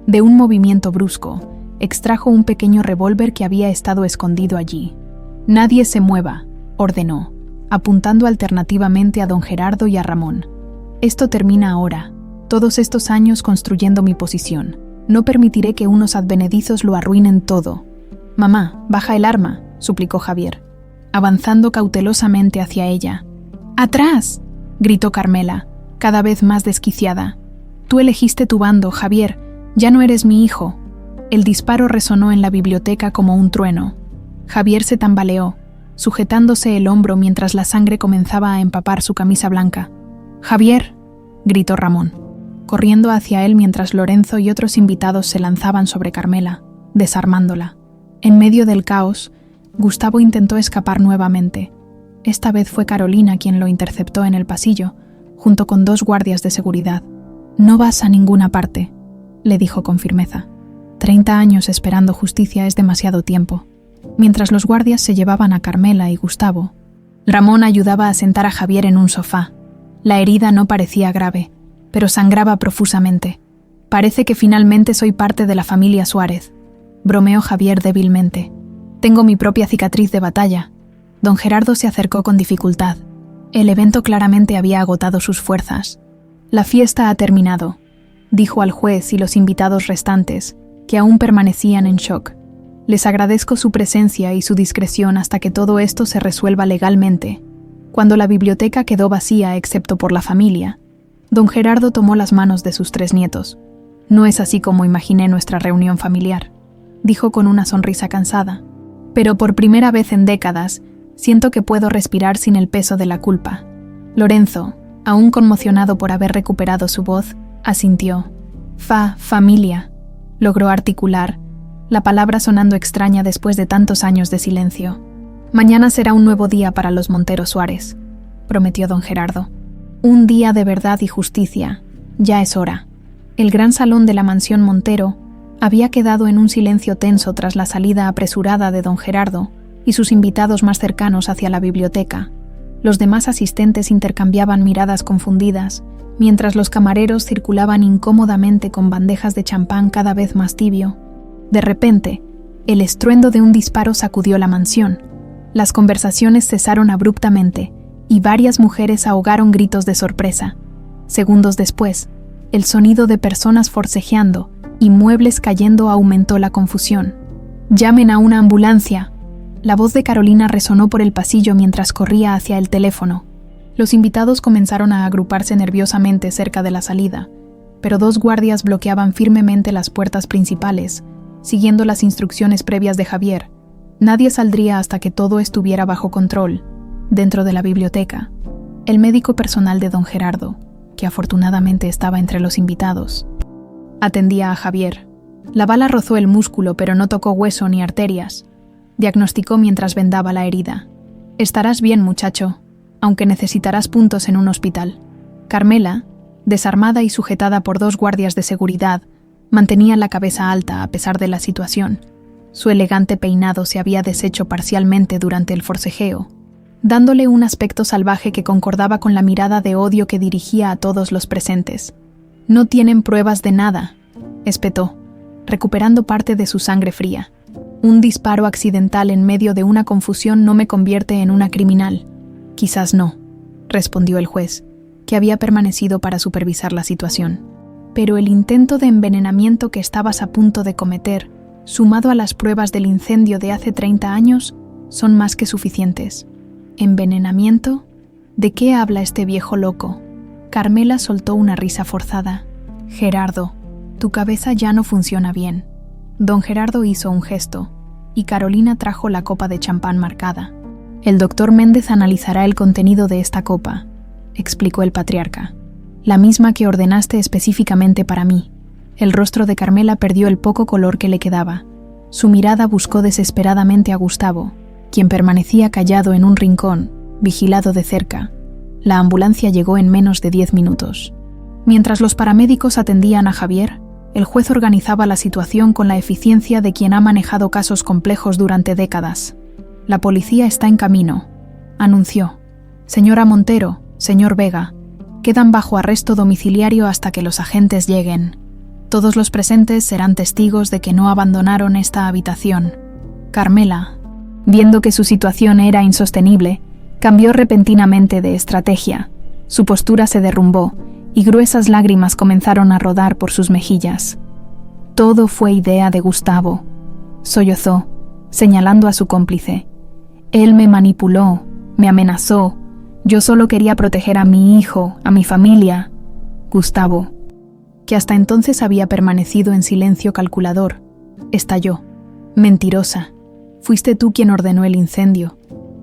De un movimiento brusco, extrajo un pequeño revólver que había estado escondido allí. «Nadie se mueva», ordenó, apuntando alternativamente a don Gerardo y a Ramón. «Esto termina ahora. Todos estos años construyendo mi posición. No permitiré que unos advenedizos lo arruinen todo». «Mamá, baja el arma», suplicó Javier, avanzando cautelosamente hacia ella. «¡Atrás!», gritó Carmela, cada vez más desquiciada. «Tú elegiste tu bando, Javier. Ya no eres mi hijo». El disparo resonó en la biblioteca como un trueno. Javier se tambaleó, sujetándose el hombro mientras la sangre comenzaba a empapar su camisa blanca. «Javier», gritó Ramón, corriendo hacia él mientras Lorenzo y otros invitados se lanzaban sobre Carmela, desarmándola. En medio del caos, Gustavo intentó escapar nuevamente. Esta vez fue Carolina quien lo interceptó en el pasillo, junto con 2 guardias de seguridad. «No vas a ninguna parte», le dijo con firmeza. 30 años esperando justicia es demasiado tiempo. Mientras los guardias se llevaban a Carmela y Gustavo, Ramón ayudaba a sentar a Javier en un sofá. La herida no parecía grave, pero sangraba profusamente. «Parece que finalmente soy parte de la familia Suárez», bromeó Javier débilmente. «Tengo mi propia cicatriz de batalla». Don Gerardo se acercó con dificultad. El evento claramente había agotado sus fuerzas. «La fiesta ha terminado», dijo al juez y los invitados restantes, que aún permanecían en shock. «Les agradezco su presencia y su discreción hasta que todo esto se resuelva legalmente». Cuando la biblioteca quedó vacía excepto por la familia, don Gerardo tomó las manos de sus 3 nietos. «No es así como imaginé nuestra reunión familiar», dijo con una sonrisa cansada. «Pero por primera vez en décadas, siento que puedo respirar sin el peso de la culpa». Lorenzo, aún conmocionado por haber recuperado su voz, asintió. «Familia», logró articular, la palabra sonando extraña después de tantos años de silencio. «Mañana será un nuevo día para los Montero Suárez», prometió don Gerardo. «Un día de verdad y justicia. Ya es hora». El gran salón de la mansión Montero había quedado en un silencio tenso tras la salida apresurada de don Gerardo y sus invitados más cercanos hacia la biblioteca. Los demás asistentes intercambiaban miradas confundidas, mientras los camareros circulaban incómodamente con bandejas de champán cada vez más tibio. De repente, el estruendo de un disparo sacudió la mansión. Las conversaciones cesaron abruptamente y varias mujeres ahogaron gritos de sorpresa. Segundos después, el sonido de personas forcejeando y muebles cayendo aumentó la confusión. «Llamen a una ambulancia». La voz de Carolina resonó por el pasillo mientras corría hacia el teléfono. Los invitados comenzaron a agruparse nerviosamente cerca de la salida, pero 2 guardias bloqueaban firmemente las puertas principales, siguiendo las instrucciones previas de Javier. Nadie saldría hasta que todo estuviera bajo control. Dentro de la biblioteca, el médico personal de don Gerardo, que afortunadamente estaba entre los invitados, atendía a Javier. La bala rozó el músculo, pero no tocó hueso ni arterias. Diagnosticó mientras vendaba la herida. «Estarás bien, muchacho, aunque necesitarás puntos en un hospital». Carmela, desarmada y sujetada por 2 guardias de seguridad, mantenía la cabeza alta a pesar de la situación. Su elegante peinado se había deshecho parcialmente durante el forcejeo, dándole un aspecto salvaje que concordaba con la mirada de odio que dirigía a todos los presentes. «No tienen pruebas de nada», espetó, recuperando parte de su sangre fría. «Un disparo accidental en medio de una confusión no me convierte en una criminal». «Quizás no», respondió el juez, que había permanecido para supervisar la situación. «Pero el intento de envenenamiento que estabas a punto de cometer, sumado a las pruebas del incendio de hace 30 años, son más que suficientes». «¿Envenenamiento? ¿De qué habla este viejo loco?» Carmela soltó una risa forzada. «Gerardo, tu cabeza ya no funciona bien». Don Gerardo hizo un gesto, y Carolina trajo la copa de champán marcada. «El doctor Méndez analizará el contenido de esta copa», explicó el patriarca. «La misma que ordenaste específicamente para mí». El rostro de Carmela perdió el poco color que le quedaba. Su mirada buscó desesperadamente a Gustavo, quien permanecía callado en un rincón, vigilado de cerca. La ambulancia llegó en menos de 10 minutos. Mientras los paramédicos atendían a Javier, el juez organizaba la situación con la eficiencia de quien ha manejado casos complejos durante décadas. «La policía está en camino», anunció. «Señora Montero, señor Vega, quedan bajo arresto domiciliario hasta que los agentes lleguen. Todos los presentes serán testigos de que no abandonaron esta habitación». Carmela, viendo que su situación era insostenible, cambió repentinamente de estrategia. Su postura se derrumbó y gruesas lágrimas comenzaron a rodar por sus mejillas. «Todo fue idea de Gustavo», sollozó, señalando a su cómplice. «Él me manipuló, me amenazó. Yo solo quería proteger a mi hijo, a mi familia». Gustavo, que hasta entonces había permanecido en silencio calculador, estalló. «Mentirosa. Fuiste tú quien ordenó el incendio.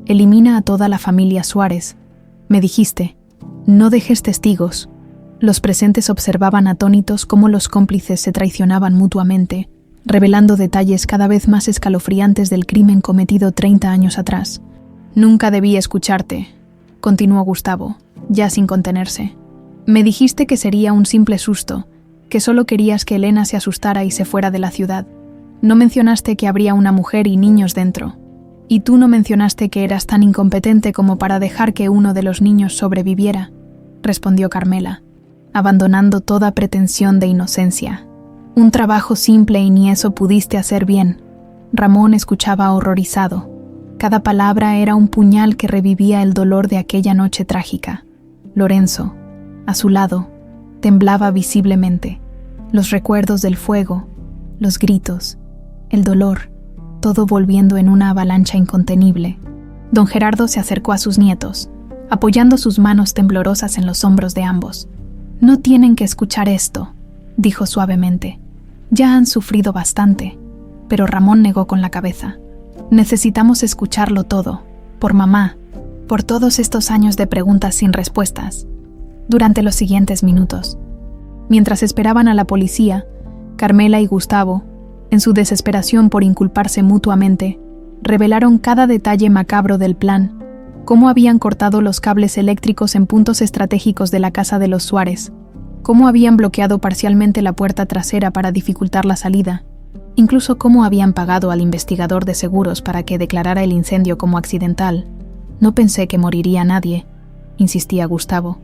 Elimina a toda la familia Suárez. Me dijiste, No dejes testigos. Los presentes observaban atónitos cómo los cómplices se traicionaban mutuamente, revelando detalles cada vez más escalofriantes del crimen cometido 30 años atrás. Nunca debí escucharte, continuó Gustavo, ya sin contenerse. Me dijiste que sería un simple susto, que solo querías que Elena se asustara y se fuera de la ciudad. No mencionaste que habría una mujer y niños dentro. Y tú no mencionaste que eras tan incompetente como para dejar que uno de los niños sobreviviera, respondió Carmela, abandonando toda pretensión de inocencia. Un trabajo simple y ni eso pudiste hacer bien. Ramón escuchaba horrorizado. Cada palabra era un puñal que revivía el dolor de aquella noche trágica. Lorenzo, a su lado, temblaba visiblemente. Los recuerdos del fuego, los gritos, el dolor, todo volviendo en una avalancha incontenible. Don Gerardo se acercó a sus nietos, apoyando sus manos temblorosas en los hombros de ambos. No tienen que escuchar esto, dijo suavemente. Ya han sufrido bastante. Pero Ramón negó con la cabeza. Necesitamos escucharlo todo, por mamá, por todos estos años de preguntas sin respuestas. Durante los siguientes minutos, mientras esperaban a la policía, Carmela y Gustavo, en su desesperación por inculparse mutuamente, revelaron cada detalle macabro del plan, cómo habían cortado los cables eléctricos en puntos estratégicos de la casa de los Suárez, cómo habían bloqueado parcialmente la puerta trasera para dificultar la salida, incluso cómo habían pagado al investigador de seguros para que declarara el incendio como accidental. No pensé que moriría nadie, insistía Gustavo,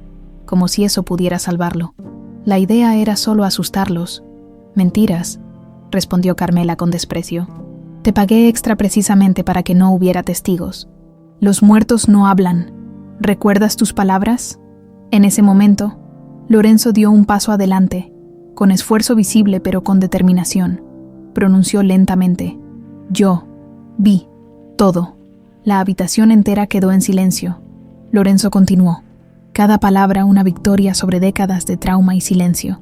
como si eso pudiera salvarlo. La idea era solo asustarlos. Mentiras, respondió Carmela con desprecio. Te pagué extra precisamente para que no hubiera testigos. Los muertos no hablan. ¿Recuerdas tus palabras? En ese momento, Lorenzo dio un paso adelante, con esfuerzo visible pero con determinación. Pronunció lentamente: yo vi todo. La habitación entera quedó en silencio. Lorenzo continuó: cada palabra una victoria sobre décadas de trauma y silencio.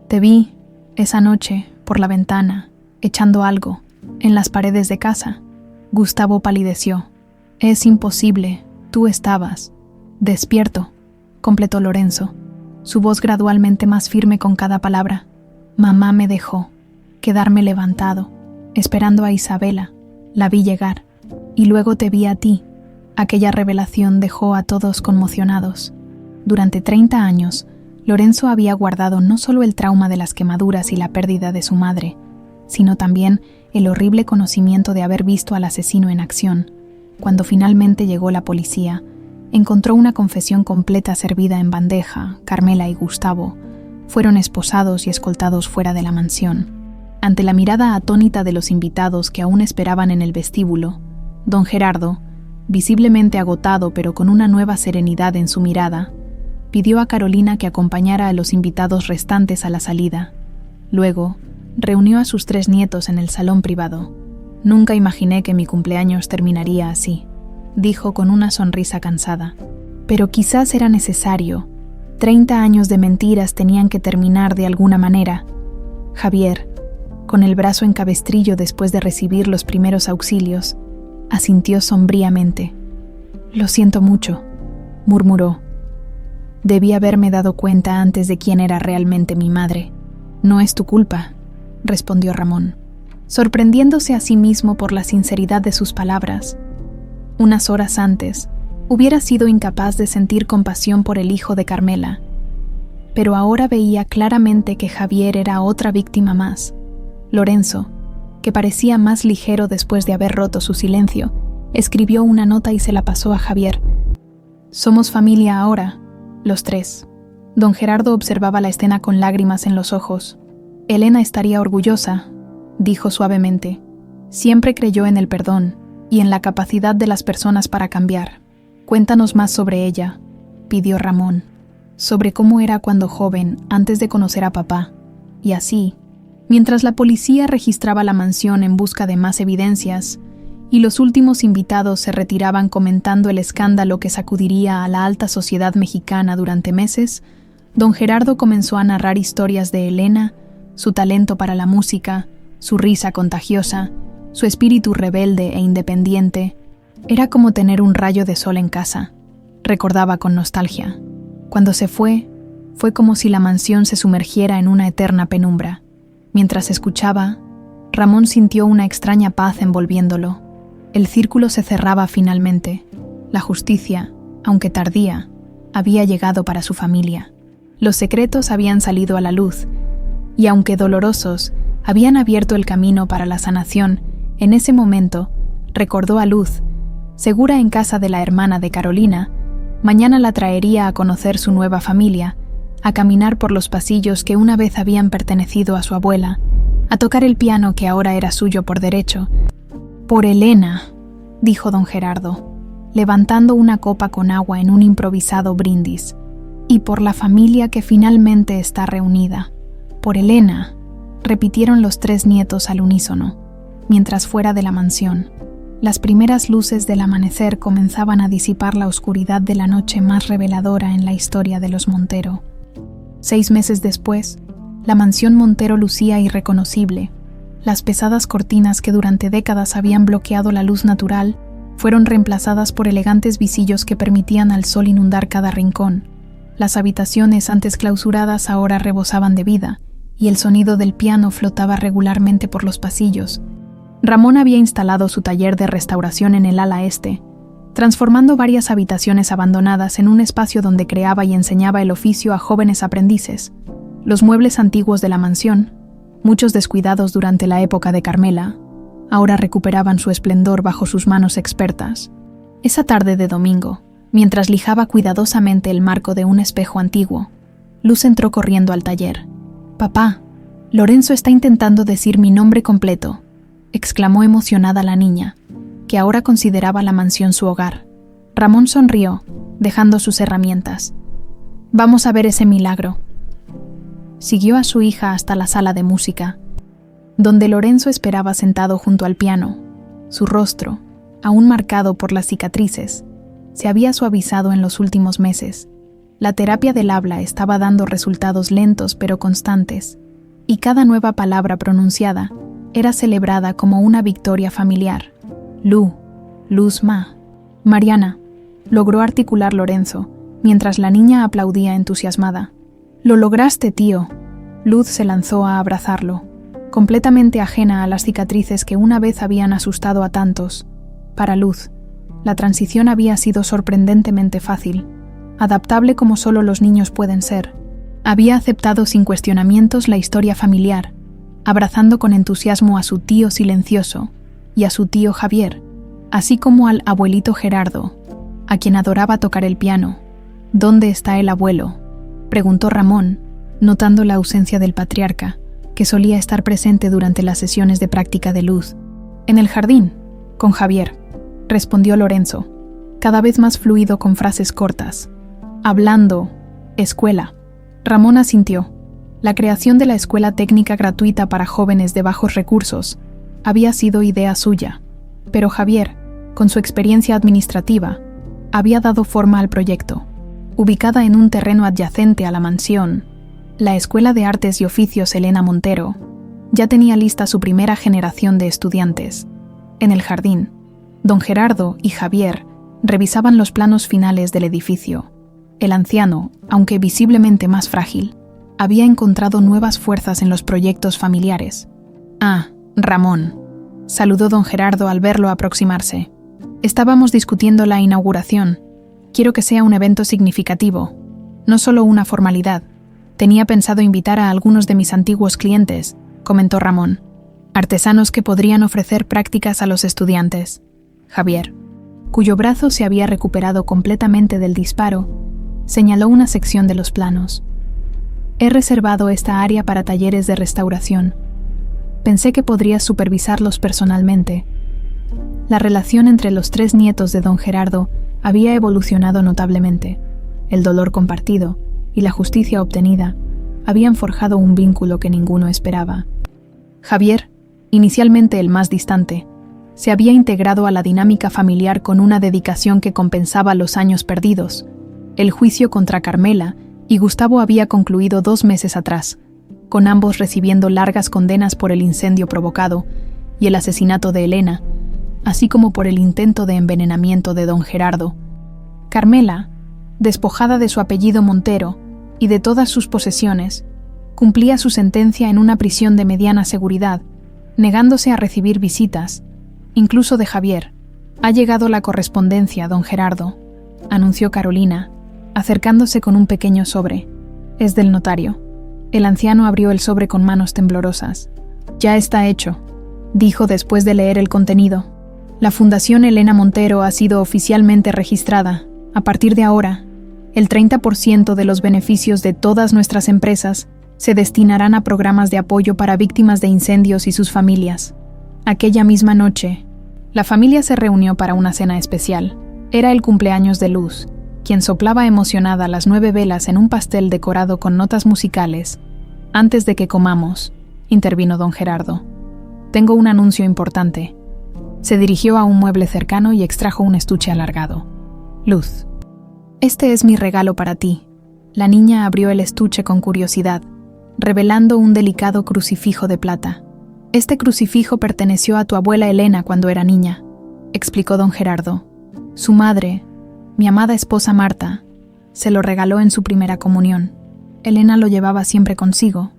Te vi, esa noche, por la ventana, echando algo, en las paredes de casa. Gustavo palideció. Es imposible, tú estabas. Despierto, completó Lorenzo, su voz gradualmente más firme con cada palabra. Mamá me dejó quedarme levantado, esperando a Isabela. La vi llegar, y luego te vi a ti. Aquella revelación dejó a todos conmocionados. Durante 30 años, Lorenzo había guardado no solo el trauma de las quemaduras y la pérdida de su madre, sino también el horrible conocimiento de haber visto al asesino en acción. Cuando finalmente llegó la policía, encontró una confesión completa servida en bandeja. Carmela y Gustavo fueron esposados y escoltados fuera de la mansión. Ante la mirada atónita de los invitados que aún esperaban en el vestíbulo, don Gerardo, visiblemente agotado pero con una nueva serenidad en su mirada, pidió a Carolina que acompañara a los invitados restantes a la salida. Luego, reunió a sus 3 nietos en el salón privado. Nunca imaginé que mi cumpleaños terminaría así, dijo con una sonrisa cansada. Pero quizás era necesario. 30 años de mentiras tenían que terminar de alguna manera. Javier, con el brazo en cabestrillo después de recibir los primeros auxilios, asintió sombríamente. Lo siento mucho, murmuró. Debí haberme dado cuenta antes de quién era realmente mi madre. No es tu culpa, respondió Ramón, sorprendiéndose a sí mismo por la sinceridad de sus palabras. Unas horas antes, hubiera sido incapaz de sentir compasión por el hijo de Carmela, pero ahora veía claramente que Javier era otra víctima más. Lorenzo, que parecía más ligero después de haber roto su silencio, escribió una nota y se la pasó a Javier. Somos familia ahora, los 3. Don Gerardo observaba la escena con lágrimas en los ojos. Elena estaría orgullosa, dijo suavemente. Siempre creyó en el perdón y en la capacidad de las personas para cambiar. Cuéntanos más sobre ella, pidió Ramón, sobre cómo era cuando joven, antes de conocer a papá. Y así, mientras la policía registraba la mansión en busca de más evidencias, y los últimos invitados se retiraban comentando el escándalo que sacudiría a la alta sociedad mexicana durante meses, don Gerardo comenzó a narrar historias de Elena, su talento para la música, su risa contagiosa, su espíritu rebelde e independiente. Era como tener un rayo de sol en casa, recordaba con nostalgia. Cuando se fue como si la mansión se sumergiera en una eterna penumbra. Mientras escuchaba, Ramón sintió una extraña paz envolviéndolo. El círculo se cerraba finalmente. La justicia, aunque tardía, había llegado para su familia. Los secretos habían salido a la luz, y aunque dolorosos, habían abierto el camino para la sanación. En ese momento, recordó a Luz, segura en casa de la hermana de Carolina. Mañana la traería a conocer su nueva familia, a caminar por los pasillos que una vez habían pertenecido a su abuela, a tocar el piano que ahora era suyo por derecho. «Por Elena», dijo don Gerardo, levantando una copa con agua en un improvisado brindis, «y por la familia que finalmente está reunida. Por Elena», repitieron los 3 nietos al unísono, mientras fuera de la mansión. Las primeras luces del amanecer comenzaban a disipar la oscuridad de la noche más reveladora en la historia de los Montero. 6 meses después, la mansión Montero lucía irreconocible. Las pesadas cortinas que durante décadas habían bloqueado la luz natural fueron reemplazadas por elegantes visillos que permitían al sol inundar cada rincón. Las habitaciones antes clausuradas ahora rebosaban de vida, y el sonido del piano flotaba regularmente por los pasillos. Ramón había instalado su taller de restauración en el ala este, transformando varias habitaciones abandonadas en un espacio donde creaba y enseñaba el oficio a jóvenes aprendices. Los muebles antiguos de la mansión, muchos descuidados durante la época de Carmela, ahora recuperaban su esplendor bajo sus manos expertas. Esa tarde de domingo, mientras lijaba cuidadosamente el marco de un espejo antiguo, Luz entró corriendo al taller. «Papá, Lorenzo está intentando decir mi nombre completo», exclamó emocionada la niña, que ahora consideraba la mansión su hogar. Ramón sonrió, dejando sus herramientas. «Vamos a ver ese milagro». Siguió a su hija hasta la sala de música, donde Lorenzo esperaba sentado junto al piano. Su rostro, aún marcado por las cicatrices, se había suavizado en los últimos meses. La terapia del habla estaba dando resultados lentos pero constantes, y cada nueva palabra pronunciada era celebrada como una victoria familiar. Luzma. Mariana, logró articular Lorenzo, mientras la niña aplaudía entusiasmada. «Lo lograste, tío». Luz se lanzó a abrazarlo, completamente ajena a las cicatrices que una vez habían asustado a tantos. Para Luz, la transición había sido sorprendentemente fácil, adaptable como solo los niños pueden ser. Había aceptado sin cuestionamientos la historia familiar, abrazando con entusiasmo a su tío silencioso y a su tío Javier, así como al abuelito Gerardo, a quien adoraba tocar el piano. «¿Dónde está el abuelo?», preguntó Ramón, notando la ausencia del patriarca, que solía estar presente durante las sesiones de práctica de Luz. «En el jardín, con Javier», respondió Lorenzo, cada vez más fluido con frases cortas. «Hablando, escuela». Ramón asintió. La creación de la escuela técnica gratuita para jóvenes de bajos recursos había sido idea suya, pero Javier, con su experiencia administrativa, había dado forma al proyecto. Ubicada en un terreno adyacente a la mansión, la Escuela de Artes y Oficios Elena Montero ya tenía lista su primera generación de estudiantes. En el jardín, don Gerardo y Javier revisaban los planos finales del edificio. El anciano, aunque visiblemente más frágil, había encontrado nuevas fuerzas en los proyectos familiares. «Ah, Ramón», saludó don Gerardo al verlo aproximarse. «Estábamos discutiendo la inauguración. Quiero que sea un evento significativo, no solo una formalidad. Tenía pensado invitar a algunos de mis antiguos clientes», comentó Ramón, «artesanos que podrían ofrecer prácticas a los estudiantes». Javier, cuyo brazo se había recuperado completamente del disparo, señaló una sección de los planos. «He reservado esta área para talleres de restauración. Pensé que podrías supervisarlos personalmente». La relación entre los 3 nietos de don Gerardo había evolucionado notablemente. El dolor compartido y la justicia obtenida habían forjado un vínculo que ninguno esperaba. Javier, inicialmente el más distante, se había integrado a la dinámica familiar con una dedicación que compensaba los años perdidos. El juicio contra Carmela y Gustavo había concluido 2 meses atrás, con ambos recibiendo largas condenas por el incendio provocado y el asesinato de Elena, así como por el intento de envenenamiento de don Gerardo. Carmela, despojada de su apellido Montero y de todas sus posesiones, cumplía su sentencia en una prisión de mediana seguridad, negándose a recibir visitas, incluso de Javier. «Ha llegado la correspondencia, don Gerardo», anunció Carolina, acercándose con un pequeño sobre. «Es del notario». El anciano abrió el sobre con manos temblorosas. «Ya está hecho», dijo después de leer el contenido. «La Fundación Elena Montero ha sido oficialmente registrada. A partir de ahora, el 30% de los beneficios de todas nuestras empresas se destinarán a programas de apoyo para víctimas de incendios y sus familias». Aquella misma noche, la familia se reunió para una cena especial. Era el cumpleaños de Luz, quien soplaba emocionada las 9 velas en un pastel decorado con notas musicales. «Antes de que comamos», intervino don Gerardo, «tengo un anuncio importante». Se dirigió a un mueble cercano y extrajo un estuche alargado. «Luz, este es mi regalo para ti». La niña abrió el estuche con curiosidad, revelando un delicado crucifijo de plata. «Este crucifijo perteneció a tu abuela Elena cuando era niña», explicó don Gerardo. «Su madre, mi amada esposa Marta, se lo regaló en su primera comunión. Elena lo llevaba siempre consigo,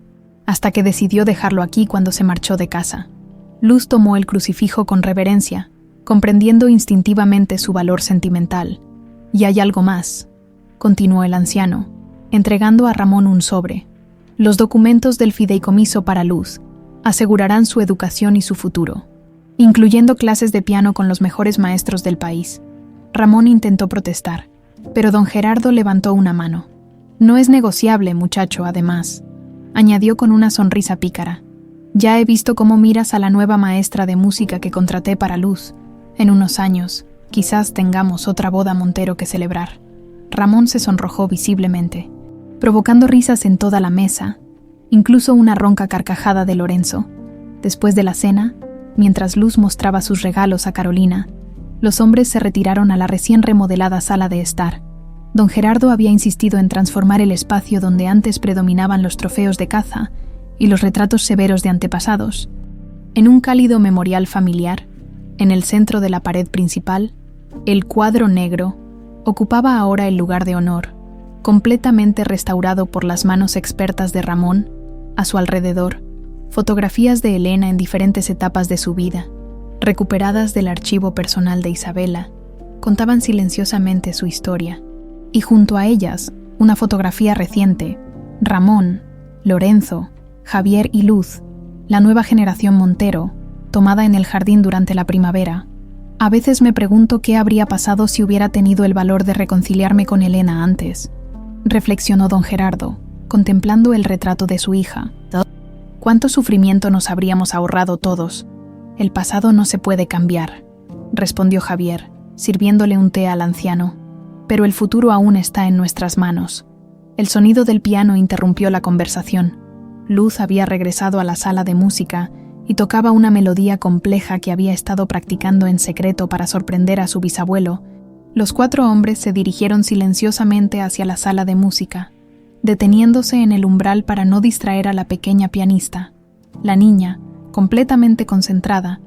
hasta que decidió dejarlo aquí cuando se marchó de casa». Luz tomó el crucifijo con reverencia, comprendiendo instintivamente su valor sentimental. «Y hay algo más», continuó el anciano, entregando a Ramón un sobre. «Los documentos del fideicomiso para Luz asegurarán su educación y su futuro, incluyendo clases de piano con los mejores maestros del país». Ramón intentó protestar, pero don Gerardo levantó una mano. «No es negociable, muchacho, además», añadió con una sonrisa pícara. «Ya he visto cómo miras a la nueva maestra de música que contraté para Luz. En unos años, quizás tengamos otra boda Montero que celebrar». Ramón se sonrojó visiblemente, provocando risas en toda la mesa, incluso una ronca carcajada de Lorenzo. Después de la cena, mientras Luz mostraba sus regalos a Carolina, los hombres se retiraron a la recién remodelada sala de estar. Don Gerardo había insistido en transformar el espacio donde antes predominaban los trofeos de caza y los retratos severos de antepasados en un cálido memorial familiar. En el centro de la pared principal, el cuadro negro ocupaba ahora el lugar de honor, completamente restaurado por las manos expertas de Ramón. A su alrededor, fotografías de Elena en diferentes etapas de su vida, recuperadas del archivo personal de Isabela, contaban silenciosamente su historia. Y junto a ellas, una fotografía reciente: Ramón, Lorenzo, Javier y Luz, la nueva generación Montero, tomada en el jardín durante la primavera. «A veces me pregunto qué habría pasado si hubiera tenido el valor de reconciliarme con Elena antes», reflexionó don Gerardo, contemplando el retrato de su hija. «Cuánto sufrimiento nos habríamos ahorrado todos». «El pasado no se puede cambiar», respondió Javier, sirviéndole un té al anciano. «Pero el futuro aún está en nuestras manos». El sonido del piano interrumpió la conversación. Luz había regresado a la sala de música y tocaba una melodía compleja que había estado practicando en secreto para sorprender a su bisabuelo. Los 4 hombres se dirigieron silenciosamente hacia la sala de música, deteniéndose en el umbral para no distraer a la pequeña pianista. La niña, completamente concentrada,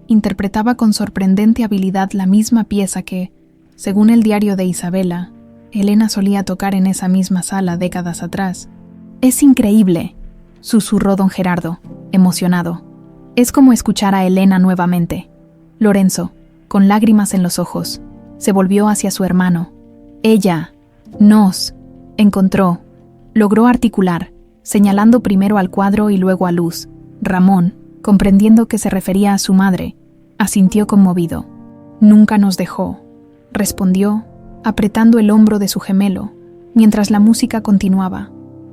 interpretaba con sorprendente habilidad la misma pieza que, según el diario de Isabela, Elena solía tocar en esa misma sala décadas atrás. «Es increíble», susurró don Gerardo, emocionado. «Es como escuchar a Elena nuevamente». Lorenzo, con lágrimas en los ojos, se volvió hacia su hermano. «Ella nos encontró», logró articular, señalando primero al cuadro y luego a Luz. Ramón, comprendiendo que se refería a su madre, asintió conmovido. «Nunca nos dejó», respondió, apretando el hombro de su gemelo, mientras la música continuaba.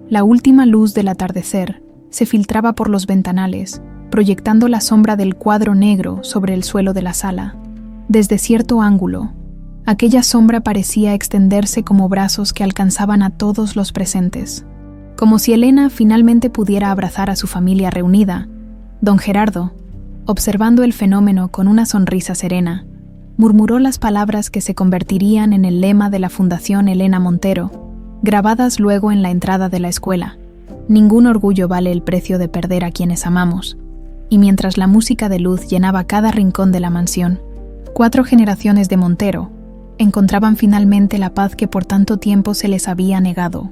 La última luz del atardecer se filtraba por los ventanales, proyectando la sombra del cuadro negro sobre el suelo de la sala. Desde cierto ángulo, aquella sombra parecía extenderse como brazos que alcanzaban a todos los presentes. Como si Elena finalmente pudiera abrazar a su familia reunida, don Gerardo, observando el fenómeno con una sonrisa serena, murmuró las palabras que se convertirían en el lema de la Fundación Elena Montero, grabadas luego en la entrada de la escuela: «Ningún orgullo vale el precio de perder a quienes amamos». Y mientras la música de Luz llenaba cada rincón de la mansión, 4 generaciones de Montero, encontraban finalmente la paz que por tanto tiempo se les había negado.